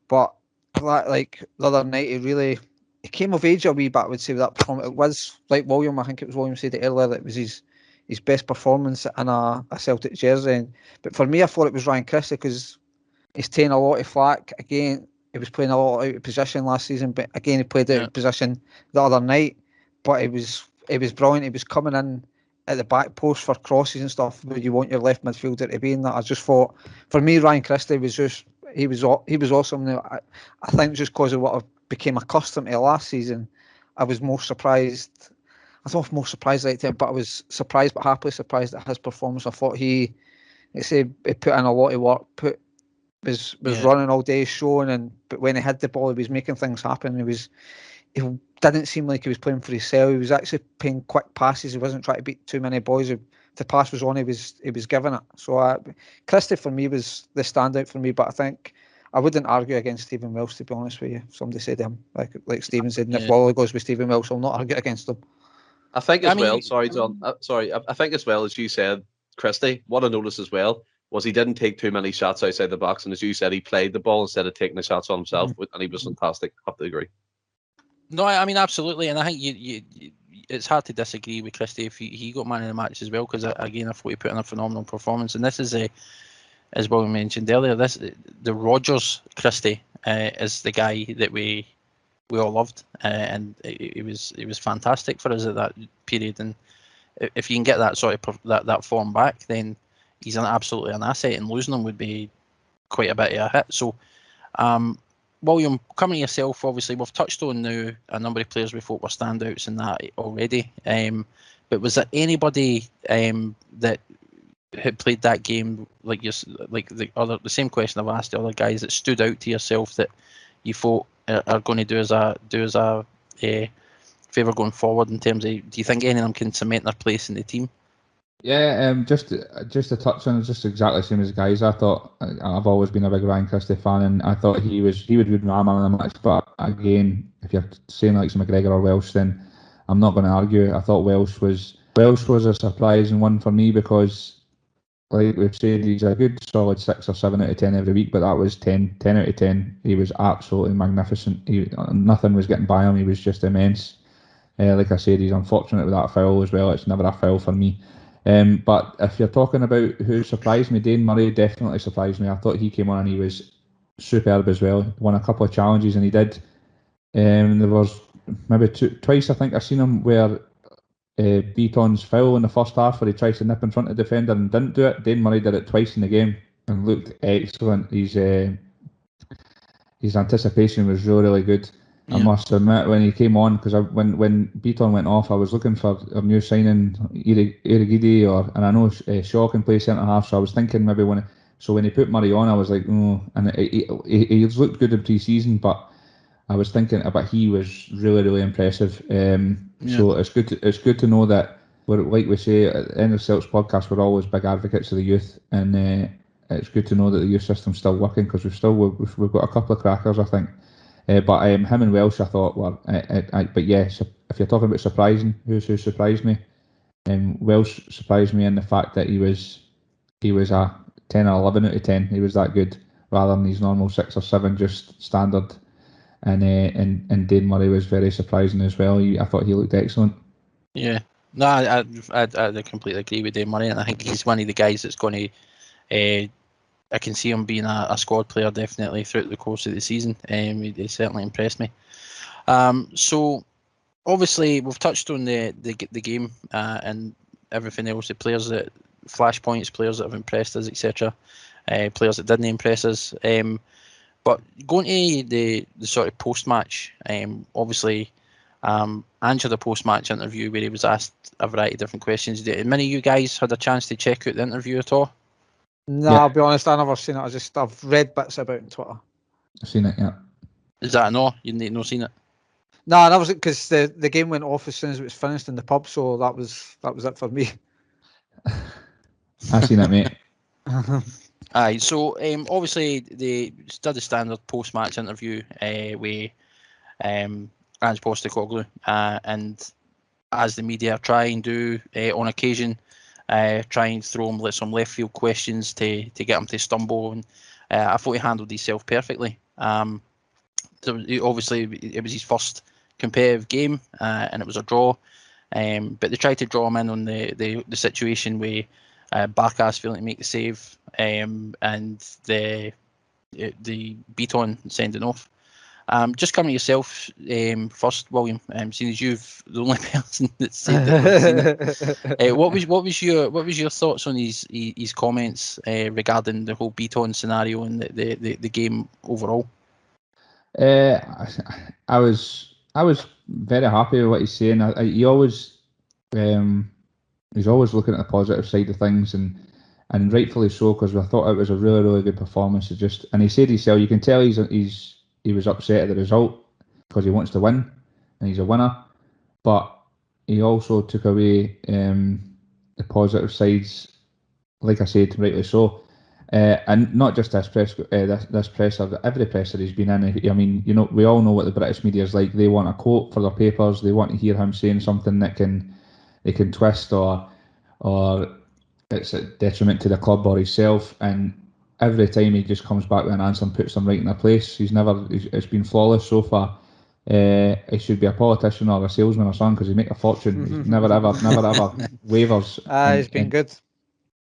But like the other night, he came of age a wee bit, I would say, with that performance. It was, like I think it was William said it earlier, that it was his best performance in a Celtic jersey. But for me, I thought it was Ryan Christie because he's taking a lot of flack. Again, he was playing a lot out of position last season, but again, he played out of position the other night. But it was brilliant. He was coming in at the back post for crosses and stuff where you want your left midfielder to be in that. I just thought, for me, Ryan Christie was just, he was awesome. I think just because of what I became accustomed to last season, I was more surprised. I don't know if more surprised like that, but I was surprised, but happily surprised at his performance. I thought he put in a lot of work, was running all day, showing, but when he had the ball, he was making things happen. He didn't seem like he was playing for himself. He was actually playing quick passes. He wasn't trying to beat too many boys. If the pass was on, he was giving it. So Christie for me was the standout for me. But I think I wouldn't argue against Stephen Welsh, to be honest with you. If somebody said him, like Stephen said, if Wally goes with Stephen Welsh, I'll not argue against him. I think well. Sorry, John. I think as well as you said, Christie. What I noticed as well was he didn't take too many shots outside the box, and as you said, he played the ball instead of taking the shots on himself, and he was fantastic. I have to agree. No, I mean, absolutely, and I think you it's hard to disagree with Christie if he got man of the match as well, because again, I thought he put in a phenomenal performance, and this is as well mentioned earlier, the Rodgers Christie. as the guy that we all loved, and it was fantastic for us at that period. And if you can get that sort of that form back, then he's absolutely an asset, and losing him would be quite a bit of a hit. So, William, coming to yourself, obviously we've touched on now a number of players we thought were standouts in that already. But was there anybody that had played that game like the same question I've asked the other guys that stood out to yourself that you thought are going to do as a favour going forward in terms of, do you think any of them can cement their place in the team? Yeah, just to touch on it, just exactly the same as the guys. I thought I've always been a big Ryan Christie fan, and I thought he would be my man in the match. But again, if you're saying like McGregor or Welsh, then I'm not going to argue. I thought Welsh was a surprising one for me because, like we've said, he's a good solid 6 or 7 out of 10 every week, but that was 10 out of 10. He was absolutely magnificent. Nothing was getting by him. He was just immense. Like I said, he's unfortunate with that foul as well. It's never a foul for me. But if you're talking about who surprised me, Dane Murray definitely surprised me. I thought he came on and he was superb as well. Won a couple of challenges and he did. There was maybe twice I think I've seen him where Beaton's foul in the first half where he tries to nip in front of the defender and didn't do it. Dane Murray did it twice in the game and looked excellent. His anticipation was really good. Yeah. I must admit, when he came on, because when Beaton went off, I was looking for a new signing, Irigidi, and I know Shaw can play centre half, so I was thinking maybe when he put Murray on, I was like, oh, and he looked good in pre-season, but I was thinking, but he was really, really impressive. So it's good to know that, like we say at the Endless Celts Podcast, we're always big advocates of the youth, and it's good to know that the youth system's still working because we've got a couple of crackers, I think. But him and Welsh, I thought were. But yes, if you're talking about surprising, who surprised me? Welsh surprised me in the fact that he was a 10 or 11 out of 10. He was that good, rather than his normal 6 or 7 just standard. And Dane Murray was very surprising as well. I thought he looked excellent. Yeah, no, I completely agree with Dane Murray, and I think he's one of the guys that's going to. I can see him being a squad player definitely throughout the course of the season. He certainly impressed me. So obviously we've touched on the game and everything else. The players that flashpoints, players that have impressed us, etc. Players that didn't impress us. But going to the sort of post-match, obviously Ange had a post-match interview where he was asked a variety of different questions. Did many of you guys had a chance to check out the interview at all? No, I'll be honest, I've never seen it. I've read bits about it on Twitter. I've seen it, yeah. Is that a no? You've not seen it? No, I was because the game went off as soon as it was finished in the pub, so that was it for me. I've seen it, mate. Aye, so obviously they did a standard post-match interview with Ange Postecoglou, and as the media try and do on occasion, try and throw him some left field questions to get him to stumble, and I thought he handled himself perfectly. So obviously it was his first competitive game, and it was a draw, but they tried to draw him in on the situation where Barkas failing to make the save, and the Beaton sending off. Just coming to yourself first, William. Seeing as you've the only person that said that, what was your thoughts on his comments regarding the whole Beaton scenario and the game overall? I was very happy with what he's saying. He's always looking at the positive side of things, and rightfully so, because I thought it was a really, really good performance. And he said himself, you can tell he was upset at the result because he wants to win and he's a winner, but he also took away the positive sides, like I said, rightly so, and not just this presser, every presser he's been in. I mean, we all know what the British media is like. They want a quote for their papers. They want to hear him saying something that they can twist or it's a detriment to the club or himself, and every time he just comes back with an answer and puts them right in their place. It's been flawless so far. He should be a politician or a salesman or something because he make a fortune. He's never ever wavers. He's been good.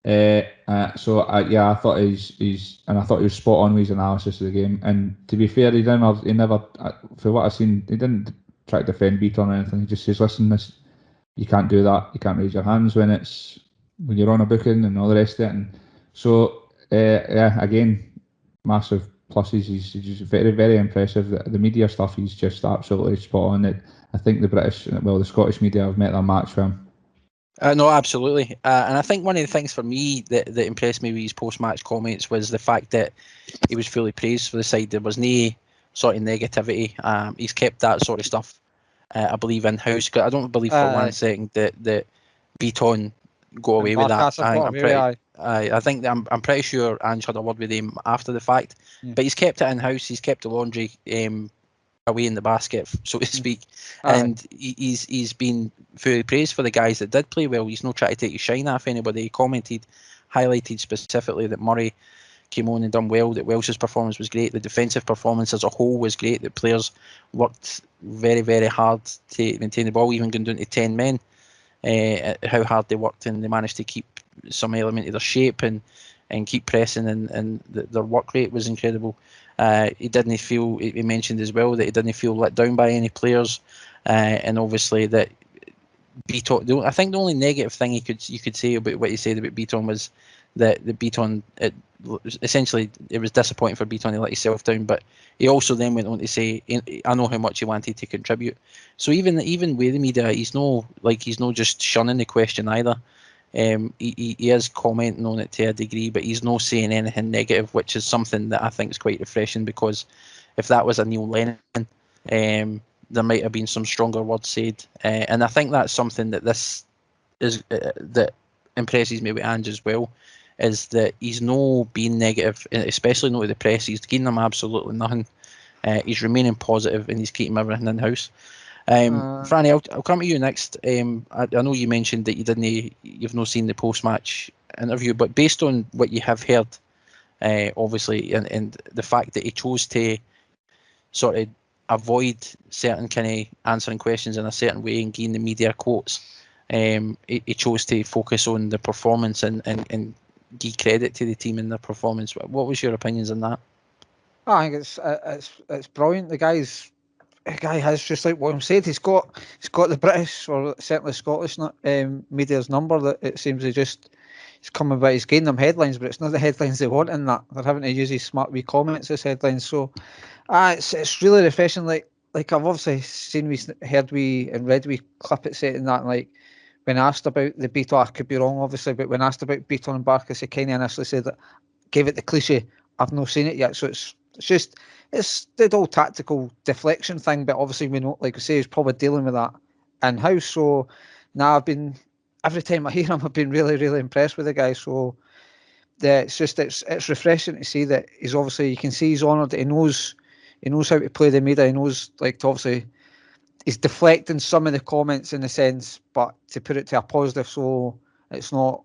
And I thought I thought he was spot on with his analysis of the game. And to be fair, he never, for what I've seen, he didn't try to defend Bitton or anything. He just says, "Listen, you can't do that. You can't raise your hands when you're on a booking and all the rest of it." And so, again, massive pluses. He's very, very impressive. The media stuff, he's just absolutely spot on. I think the Scottish media have met their match for him. No, absolutely. And I think one of the things for me that impressed me with his post-match comments was the fact that he was fully praised for the side. There was no sort of negativity. He's kept that sort of stuff, I believe, in-house. I don't believe for 1 second that Bitton go away with that. I think I'm pretty sure Ange had a word with him after the fact. Yeah. But he's kept it in-house. He's kept the laundry away in the basket, so to speak, and he's been fully praised for the guys that did play well. He's not trying to take his shine off anybody. He highlighted specifically that Murray came on and done well, that Welsh's performance was great, the defensive performance as a whole was great, that players worked very, very hard to maintain the ball, even going down to 10 men, how hard they worked, and they managed to keep some element of their shape and keep pressing, and their work rate was incredible. He mentioned as well that he didn't feel let down by any players, and obviously that Bitton. I think the only negative thing you could say about what he said about Bitton was that the Bitton, essentially it was disappointing for Bitton to let himself down, but he also then went on to say, I know how much he wanted to contribute. So even with the media, he's not just shunning the question either. He is commenting on it to a degree, but he's not saying anything negative, which is something that I think is quite refreshing, because if that was a Neil Lennon, there might have been some stronger words said, and I think that's something that this is that impresses me with Ange as well, is that he's no being negative, especially not with the press. He's giving them absolutely nothing. He's remaining positive, and he's keeping everything in house. Franny, I'll come to you next. I know you mentioned that you've not seen the post-match interview, but based on what you have heard, obviously, and the fact that he chose to sort of avoid certain kind of answering questions in a certain way and gain the media quotes, he chose to focus on the performance and give credit to the team in their performance. What was your opinions on that? I think it's brilliant. The guy has, just like William said, he's got the British, or certainly Scottish media's number. That it seems he's coming by. He's getting them headlines, but it's not the headlines they want in that. They're having to use his smart wee comments as headlines. So it's really refreshing. Like I've obviously heard and read clip it saying that, and like when asked about the Bitton, I could be wrong obviously, but when asked about Bitton and Barkas, he kind of initially said that, gave it the cliche, I've not seen it yet. So it's the old tactical deflection thing, but obviously we know, like I say, he's probably dealing with that in-house. So now every time I hear him, I've been really, really impressed with the guy. So it's refreshing to see that he's obviously, you can see he's honoured, he knows how to play the media, he knows, like, to obviously, he's deflecting some of the comments in a sense, but to put it to a positive, so it's not,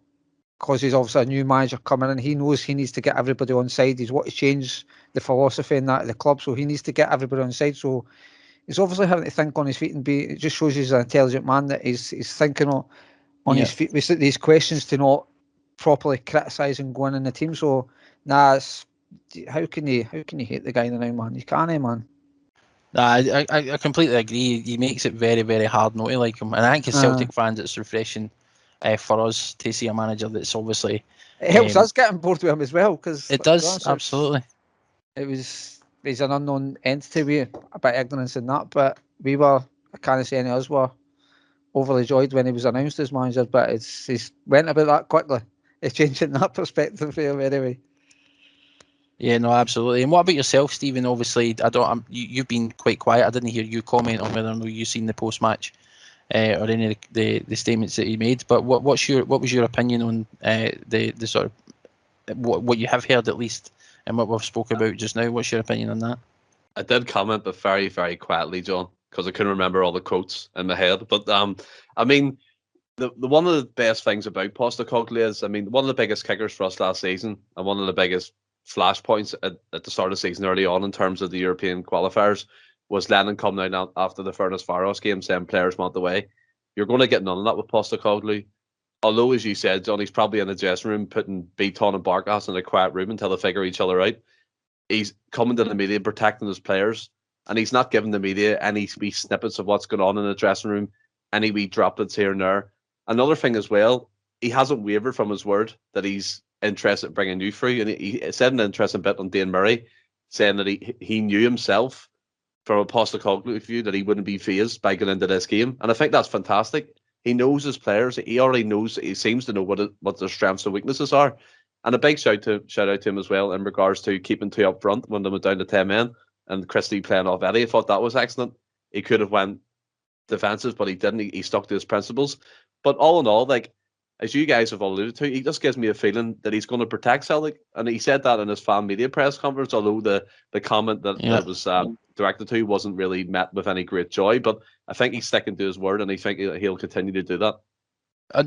because he's obviously a new manager coming in, he knows he needs to get everybody on side. He's wanted to change the philosophy in that of the club, so he needs to get everybody on side. So he's obviously having to think on his feet, and it just shows he's an intelligent man, that he's thinking on his feet with these questions to not properly criticise and go in the team. So how can you hate the guy now, man? You can't, man. I completely agree. He makes it very, very hard not to like him, and I think as Celtic fans, it's refreshing for us to see a manager that's obviously, it helps us get on board with him as well, because it does, absolutely. He's an unknown entity with a bit of ignorance in that, but I can't say any of us were overly joyed when he was announced as manager, but he's went about that quickly. It's changing that perspective for him anyway. Yeah, no, absolutely. And what about yourself, Stephen? Obviously, you've been quite quiet. I didn't hear you comment on whether or not you've seen the post-match or any of the statements that he made. But what was your opinion on the sort of what you have heard, at least, and what we've spoke about just now? What's your opinion on that? I did comment, but very, very quietly, John, because I couldn't remember all the quotes in my head. But I mean, the one of the best things about Postecoglou is, I mean, one of the biggest kickers for us last season, and one of the biggest flashpoints at the start of the season early on in terms of the European qualifiers, was Lennon coming out after the Furnace Faros game saying players want the way. You're going to get none of that with Postecoglou. although, as you said, John, he's probably in the dressing room putting Bitton and Barkas in a quiet room until they figure each other out. He's coming to the media, protecting his players, and he's not giving the media any wee snippets of what's going on in the dressing room, any wee droplets here and there. Another thing as well, he hasn't wavered from his word that he's interested in bringing you through, and he said an interesting bit on Dane Murray, saying that he knew himself from a Postecoglou view that he wouldn't be fazed by going into this game, and I think that's fantastic. He knows his players. He already knows. He seems to know what their strengths and weaknesses are. And a big shout out to him as well in regards to keeping two up front when they went down to 10 men and Christie playing off Eddie. I thought that was excellent. He could have went defensive, but he didn't. He stuck to his principles. But all in all, like as you guys have alluded to, he just gives me a feeling that he's going to protect Celtic. And he said that in his fan media press conference, although the comment that was directed to wasn't really met with any great joy. But I think he's sticking to his word, and I think he'll continue to do that.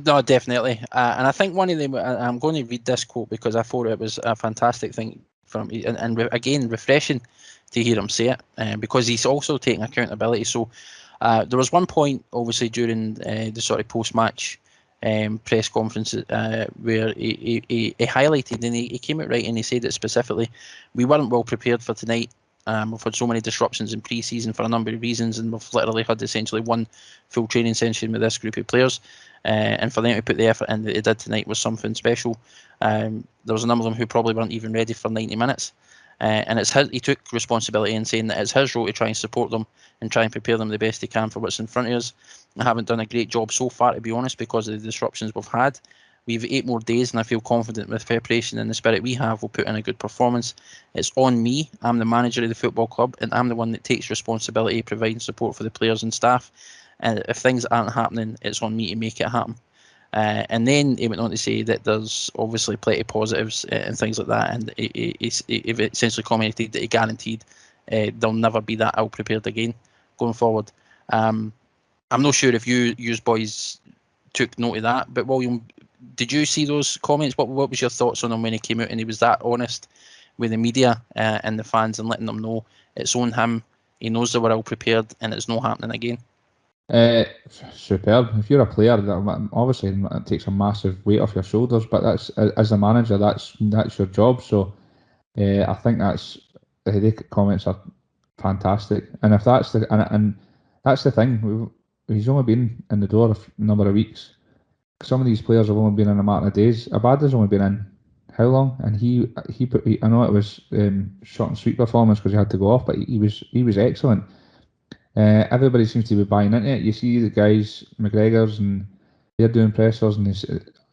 No, definitely. And I think one of them, I'm going to read this quote because I thought it was a fantastic thing from, and again, refreshing to hear him say it, because he's also taking accountability. So there was one point, obviously, during the sort of post-match press conference where he highlighted, and he came out right and he said it specifically, we weren't well prepared for tonight. We've had so many disruptions in pre-season for a number of reasons, and we've literally had essentially one full training session with this group of players. And for them to put the effort in that they did tonight was something special. There was a number of them who probably weren't even ready for 90 minutes. And he took responsibility in saying that it's his role to try and support them and try and prepare them the best he can for what's in front of us. I haven't done a great job so far, to be honest, because of the disruptions we've had. We've 8 more days, and I feel confident with preparation and the spirit we have, we'll put in a good performance. It's on me. I'm the manager of the football club, and I'm the one that takes responsibility providing support for the players and staff. And if things aren't happening, it's on me to make it happen. And then he went on to say that there's obviously plenty of positives and things like that. And he essentially commented that he guaranteed they'll never be that ill prepared again going forward. I'm not sure if you boys took note of that, but William, did you see those comments? What was your thoughts on him when he came out and he was that honest with the media and the fans and letting them know it's on him? He knows they were ill prepared and it's not happening again. Superb. If you're a player, that obviously it takes a massive weight off your shoulders. But that's, as a manager, that's your job. So I think the comments are fantastic. And if that's and that's the thing, he's only been in the door a number of weeks. Some of these players have only been in a matter of days. Abada's only been in how long? And he I know it was short and sweet performance because he had to go off, but he was excellent. Everybody seems to be buying into it. You see the guys, McGregor's, and they're doing pressers, and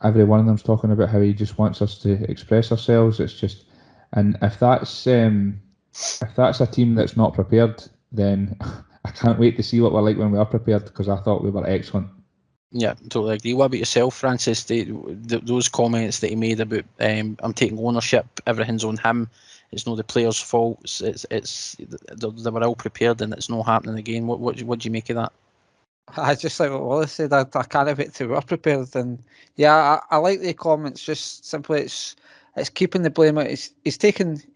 every one of them's talking about how he just wants us to express ourselves. It's just, and if that's a team that's not prepared, then I can't wait to see what we're like when we are prepared, because I thought we were excellent. Yeah, totally agree. What about yourself, Francis? Those comments that he made about I'm taking ownership, everything's on him. It's not the players' fault. It's they were all prepared, and it's not happening again. What do you make of that? I just like what Wallace said. I can't wait till we're prepared. And yeah, I like the comments. Just simply, it's keeping the blame. He's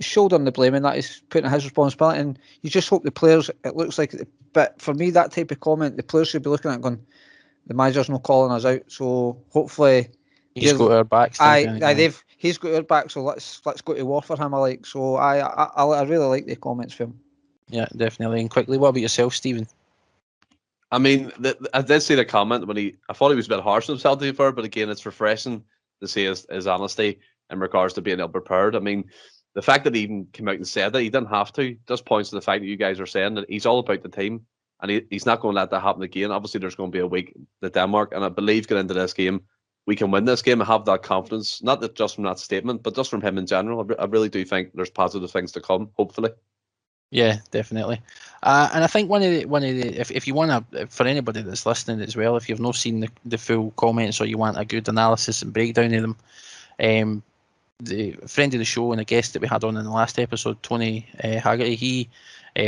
shouldering the blame, and that is putting his responsibility. And you just hope the players. It looks like, but for me, that type of comment, the players should be looking at it going, the manager's not calling us out. So hopefully, he's got our backs. He's got our back, so let's go to war for him. So I really like the comments from him. Yeah, definitely. And quickly, what about yourself, Stephen? I mean, I did see the comment when I thought he was a bit harsh on himself, to be fair, but again, it's refreshing to see his honesty in regards to being ill prepared. I mean, the fact that he even came out and said that he didn't have to just points to the fact that you guys are saying that he's all about the team, and he's not going to let that happen again. Obviously, there's going to be a week to Denmark, and I believe getting into this game, we can win this game and have that confidence, not that just from that statement, but just from him in general. I really do think there's positive things to come, hopefully. Yeah, definitely. And I think one of the if you want to, for anybody that's listening as well, if you've not seen the full comments or you want a good analysis and breakdown of them, the friend of the show and a guest that we had on in the last episode, Tony Haggerty, he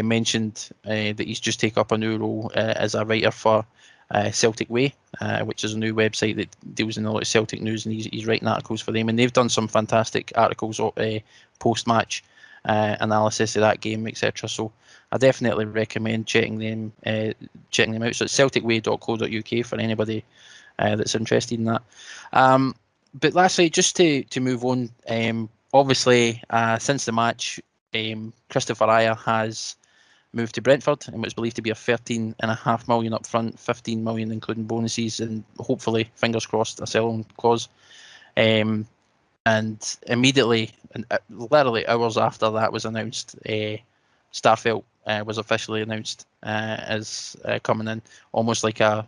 mentioned that he's just taken up a new role as a writer for Celtic Way, which is a new website that deals in a lot of Celtic news, and he's writing articles for them, and they've done some fantastic articles post-match analysis of that game, etc. So I definitely recommend checking them out. So it's celticway.co.uk for anybody that's interested in that. But lastly, just to move on, obviously since the match, Christopher Ayer has moved to Brentford and what's believed to be a 13.5 million up front, 15 million including bonuses, and hopefully, fingers crossed, a sell-on clause. And immediately, literally hours after that was announced, Starfelt was officially announced as coming in, almost like a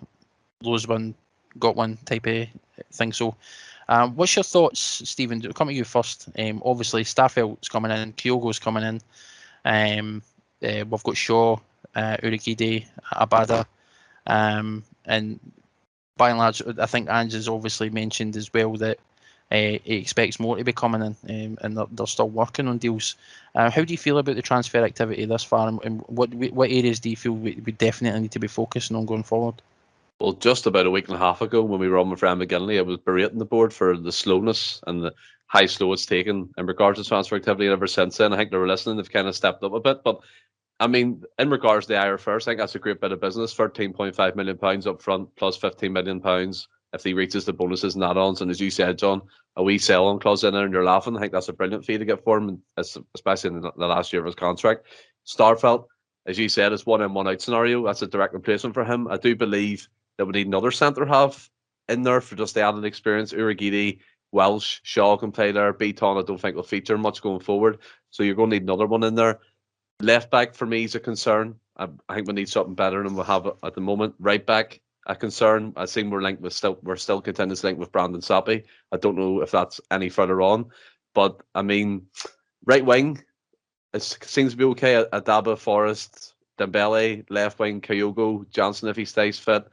lose one, got one type of thing. So, what's your thoughts, Stephen? I'll come to you first. Obviously, Starfelt's coming in, Kyogo's coming in. We've got Shaw, Urhoghide, Abada, and by and large, I think Ange has obviously mentioned as well that he expects more to be coming in, and they're still working on deals. How do you feel about the transfer activity thus far, and what areas do you feel we definitely need to be focusing on going forward? Well, just about a week and a half ago, when we were on with Fran McGinley, I was berating the board for the slowness and the high slow it's taken in regards to transfer activity. And ever since then, I think they were listening. They've kind of stepped up a bit. But I mean, in regards to the Ayer first, I think that's a great bit of business. £13.5 million up front, plus £15 million if he reaches the bonuses and add-ons. And as you said, John, a wee sell-on clause in there, and you're laughing. I think that's a brilliant fee to get for him, especially in the last year of his contract. Starfelt, as you said, it's 1 in 1 out scenario. That's a direct replacement for him. I do believe that we need another centre half in there for just the added experience. Urhoghide, Welsh, Shaw can play there. Beaton, I don't think will feature much going forward. So you're going to need another one in there. Left back for me is a concern. I think we need something better than we have at the moment. Right back, a concern. I think we're still continuing to link with Brandon Sappy. I don't know if that's any further on, but I mean, right wing, it seems to be okay. Adaba, Forrest, Dembele, left wing, Kyogo, Johnson if he stays fit.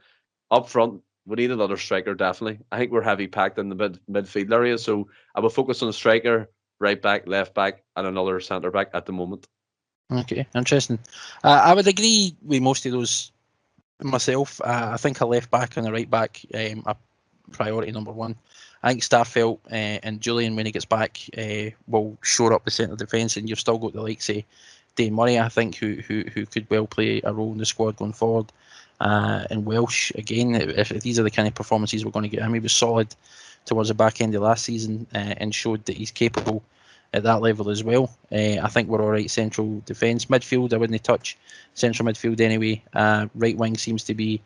Up front, we need another striker, definitely. I think we're heavy packed in the midfield area, so I will focus on a striker, right back, left back, and another centre back at the moment. Okay, interesting. I would agree with most of those myself. I think a left back and a right back are priority number one. I think Starfelt and Julian, when he gets back, will shore up the centre defence, and you've still got the likes of Dane Murray, I think, who could well play a role in the squad going forward. And Welsh, again, if these are the kind of performances we're going to get him, he was solid towards the back end of last season and showed that he's capable at that level as well. I think we're all right central defence. Midfield, I wouldn't touch central midfield anyway. Right wing seems to be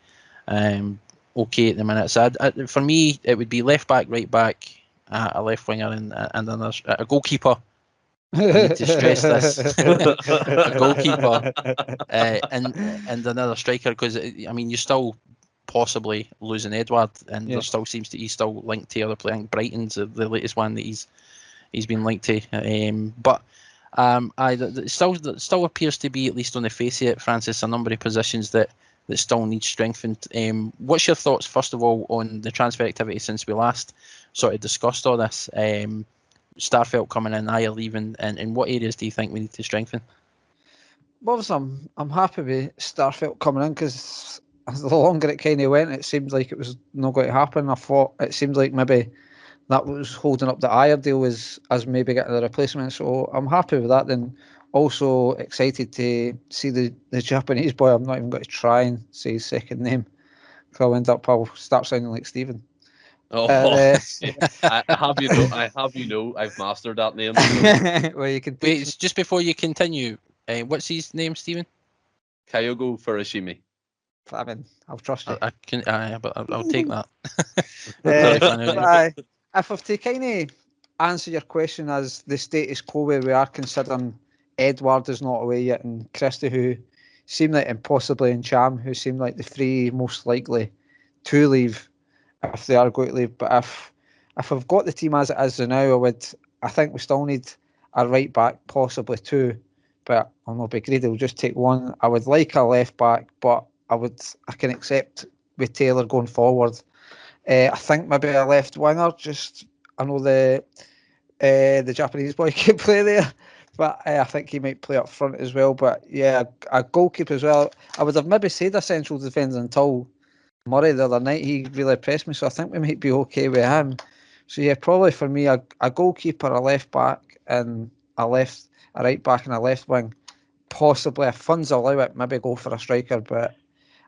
okay at the minute. So for me, it would be left back, right back, a left winger, and a goalkeeper. I need to stress this: a goalkeeper and another striker, because I mean you're still possibly losing Edward, and there still seems to he's still linked to other players. Brighton's the latest one that he's been linked to. But it still appears to be, at least on the face of it, Francis, a number of positions that still need strengthened. What's your thoughts, first of all, on the transfer activity since we last sort of discussed all this? Starfelt coming in, Ayer leaving, and what areas do you think we need to strengthen? Well, I'm happy with Starfelt coming in, because the longer it kind of went, it seemed like it was not going to happen. I thought it seemed like maybe that was holding up the Ayer deal as maybe getting the replacement. So I'm happy with that. Then also excited to see the Japanese boy. I'm not even going to try and say his second name, because I'll start sounding like Stephen. Oh, I have I've mastered that name. Well, you can wait. Just before you continue, what's his name, Stephen? Kyogo Furushimi. I mean, I'll trust you. I can, but I'll take that. If I've to kind of answer your question as the status quo where we are, considering Edward is not away yet, and Christie, who seem like, and possibly in Cham, who seem like the three most likely to leave if they are going to leave. But if I've got the team as it is now, I think we still need a right back, possibly two, but I'll not be greedy, we'll just take one. I would like a left back, but I can accept with Taylor going forward. I think maybe a left winger. I know the Japanese boy can play there, but I think he might play up front as well. But yeah, a goalkeeper as well. I would have maybe said a central defence until Murray the other night. He really impressed me, so I think we might be okay with him. So yeah, probably for me, a goalkeeper, a left back, and a right back and a left wing. Possibly, if funds allow it, maybe go for a striker. But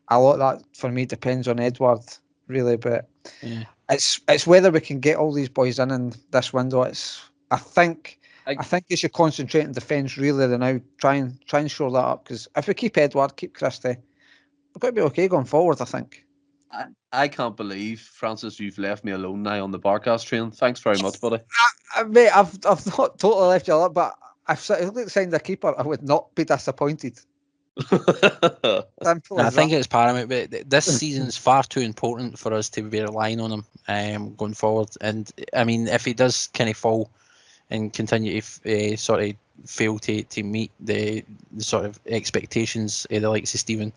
a lot of that for me depends on Edward really. But Yeah. it's whether we can get all these boys in this window. I think you should concentrate on defence really. Then now try and shore that up, because if we keep Edward, keep Christie, we're going to be okay going forward, I think. I can't believe, Francis, you've left me alone now on the Barkas train. Thanks very much, buddy. Mate, I've not totally left you alone, but if Celtic signed a keeper, I would not be disappointed. Simple I as think that. it's paramount, but this season's far too important for us to be relying on him going forward. And I mean, if he does kind of fall and continue to sort of fail to meet the sort of expectations of the likes of Stephen,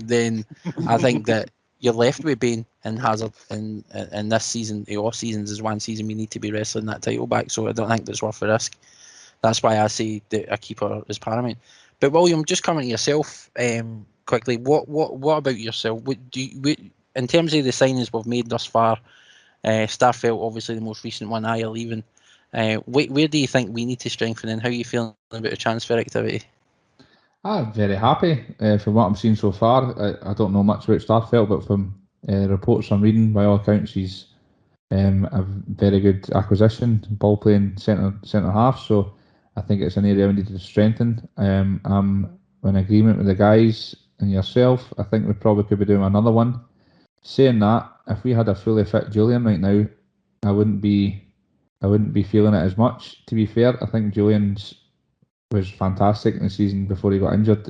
then I think that you're left with Bain and Hazard in this season. All seasons is one season we need to be wrestling that title back. So I don't think that's worth the risk. That's why I say that a keeper is paramount. But William, just coming to yourself quickly, what about yourself? In terms of the signings we've made thus far, Starfelt obviously the most recent one, Aya leaving. Where do you think we need to strengthen, and how are you feeling about the transfer activity? I'm very happy from what I'm seeing so far. I don't know much about Starfelt, but from reports I'm reading, by all accounts, he's a very good acquisition, ball playing centre half. So I think it's an area we need to strengthen. I'm in agreement with the guys and yourself. I think we probably could be doing another one. Saying that, if we had a fully fit Julian right now, I wouldn't be feeling it as much. To be fair, I think Julian's was fantastic in the season before he got injured.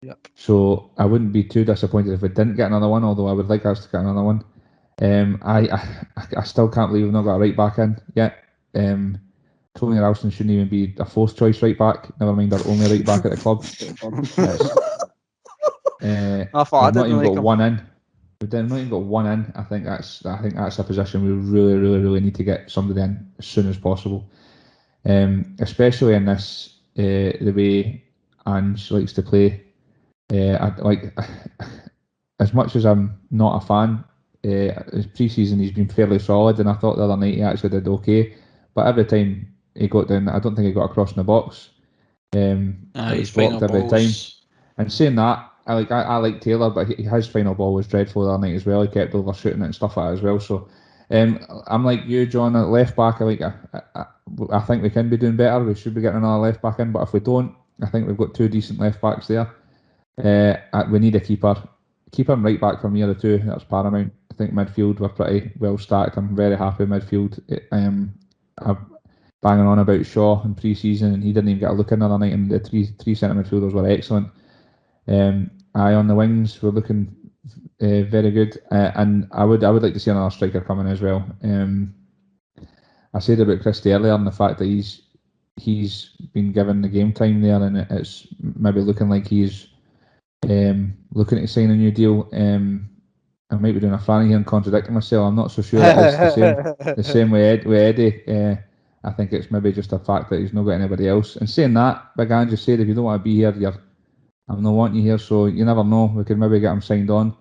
Yep. So I wouldn't be too disappointed if we didn't get another one, although I would like us to get another one. I still can't believe we've not got a right back in yet. Tony Ralston shouldn't even be a fourth choice right back, never mind our only right back at the club. We've not even got one in. We've not even got one in. I think that's a position we really need to get somebody in as soon as possible. Especially in this the way Ange likes to play. As much as I'm not a fan, his pre-season he's been fairly solid, and I thought the other night he actually did okay. But every time he got down, I don't think he got across in the box. It was blocked every time. And saying that, I like Taylor, but his final ball was dreadful the other night as well. He kept overshooting it and stuff like that as well. So I'm like you, John, at left back. I think we can be doing better. We should be getting another left back in, but if we don't, I think we've got two decent left backs there. We need a keeper. Keeper and right back for me are the two. That's paramount. I think midfield we're pretty well stacked. I'm very happy with midfield. I'm banging on about Shaw in pre-season, and he didn't even get a look in the other night, and the three centre midfielders were excellent. On the wings, we're looking very good, and I would like to see another striker coming as well. I said about Christie earlier, and the fact that he's been given the game time there, and it's maybe looking like he's looking to sign a new deal. I might be doing a Franny here and contradicting myself. I'm not so sure it is the same with Eddie. I think it's maybe just a fact that he's not got anybody else. And saying that, Big Ange just said if you don't want to be here, I'm not wanting you here. So you never know. We could maybe get him signed on,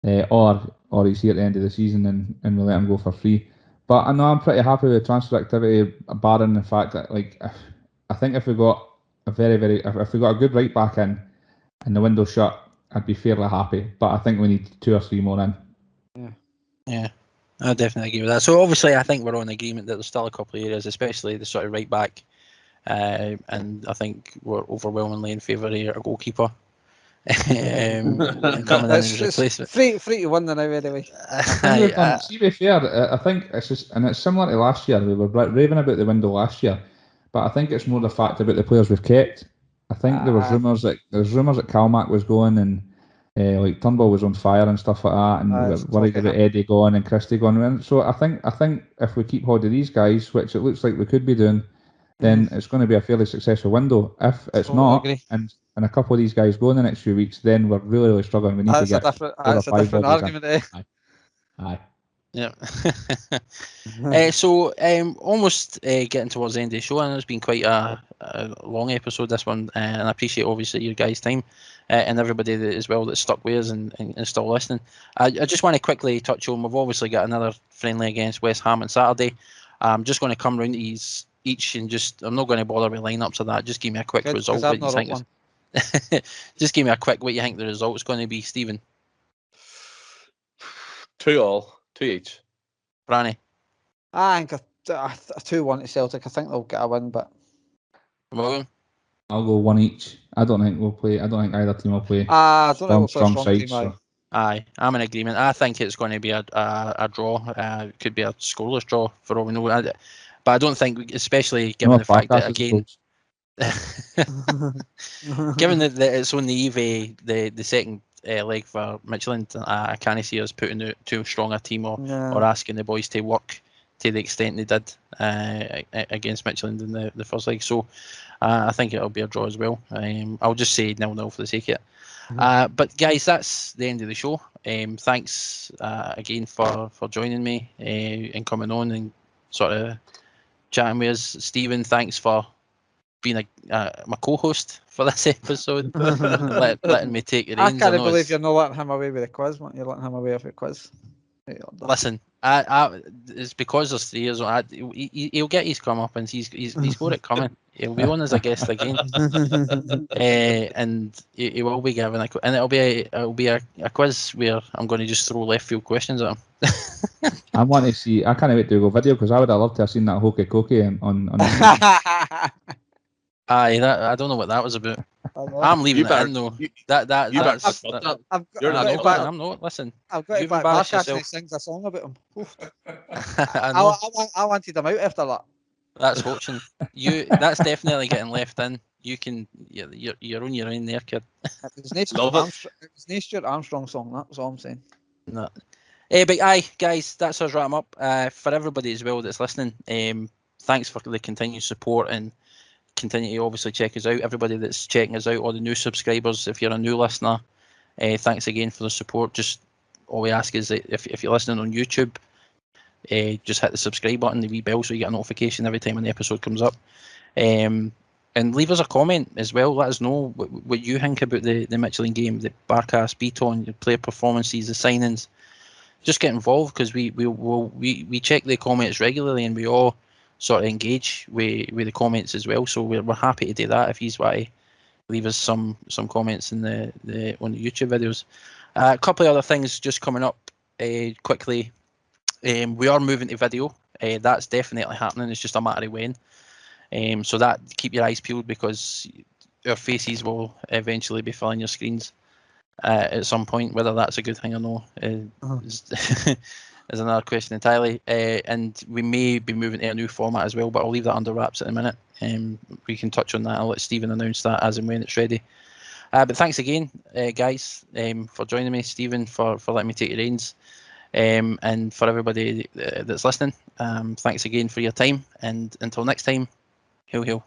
or he's here at the end of the season and we'll let him go for free. But I know I'm pretty happy with transfer activity, barring the fact that I think if we got if we got a good right back in and the window shut, I'd be fairly happy. But I think we need 2 or 3 more in. Yeah, I definitely agree with that. So obviously I think we're on agreement that there's still a couple of areas, especially the sort of right back, and I think we're overwhelmingly in favour of a goalkeeper coming in as a replacement. 3-1 now anyway. To be fair, I think it's just, and it's similar to last year. We were raving about the window last year, but I think it's more the fact about the players we've kept. I think there was rumours that Calmack was going, and like Turnbull was on fire and stuff like that, and we were worried about Eddie going and Christie going. And so I think if we keep hold of these guys, which it looks like we could be doing, then it's going to be a fairly successful window. If it's not, and a couple of these guys go in the next few weeks, then we're really struggling. We need to get that's a different argument. Aye. Yeah. So almost getting towards the end of the show, and it's been quite a long episode, this one, and I appreciate obviously your guys' time and everybody as well that's stuck with us and still listening. I just want to quickly touch on, we've obviously got another friendly against West Ham on Saturday. I'm just going to come round to each and I'm not going to bother with lineups of that. Just give me a quick result. What you think just give me a quick what you think the result's going to be, Stephen. 2-2 each. Branny, I think a 2-1 to Celtic. I think they'll get a win, but William. I'll go 1 each. I don't think either team will play. I don't think we'll play a strong sides, team. so. Aye, I'm in agreement. I think it's going to be a draw. It could be a scoreless draw for all we know. But I don't think, especially given the fact that again, given that it's on the eve the second leg for Midjtylland, I can't see us putting out too strong a team or asking the boys to work to the extent they did against Midjtylland in the first leg. So I think it'll be a draw as well. I'll just say 0-0 for the sake of it. But guys, that's the end of the show. Thanks again for joining me and coming on and sort of chatting with us. Stephen, thanks for being my co-host for this episode, letting me take the reins. I can't believe you're not letting him away with the quiz. You're letting him away with the quiz. Listen, it's because there's 3 years on. He'll get his comeuppance. He's got it coming. He'll be on as a guest again, and he will be giving and it'll be a quiz where I'm going to just throw left field questions at him. I want to see. I can't wait to go video because I would have loved to have seen that hokey cokey on. Aye, I don't know what that was about. I'm leaving it in though. You're not. I'm not. Listen, I've got to back Barkas and he sings a song about him. I wanted him out after that. That's coaching. That's definitely getting left in. You can. You're on your own there, kid. It was no Stuart Armstrong song. That was all I'm saying. No. But aye, guys, that's us wrap up. For everybody as well that's listening, thanks for the continued support and continue to obviously check us out. Everybody that's checking us out, all the new subscribers, if you're a new listener, thanks again for the support. Just all we ask is that if you're listening on YouTube, just hit the subscribe button, the wee bell, so you get a notification every time an episode comes up. And leave us a comment as well. Let us know what you think about the Midjtylland game, the Barkas, Bitton, the player performances, the signings. Just get involved because we check the comments regularly and we all sort of engage with the comments as well. So we're happy to do that if you want to leave us some comments in the on the YouTube videos. A couple of other things just coming up quickly. We are moving to video. That's definitely happening. It's just a matter of when. So that keep your eyes peeled because our faces will eventually be filling your screens at some point. Whether that's a good thing or not is another question entirely. And we may be moving to a new format as well, but I'll leave that under wraps at the minute. We can touch on that. I'll let Stephen announce that as and when it's ready. But thanks again, guys, for joining me. Stephen, for letting me take the reins. And for everybody that's listening, thanks again for your time. And until next time, hail, hail.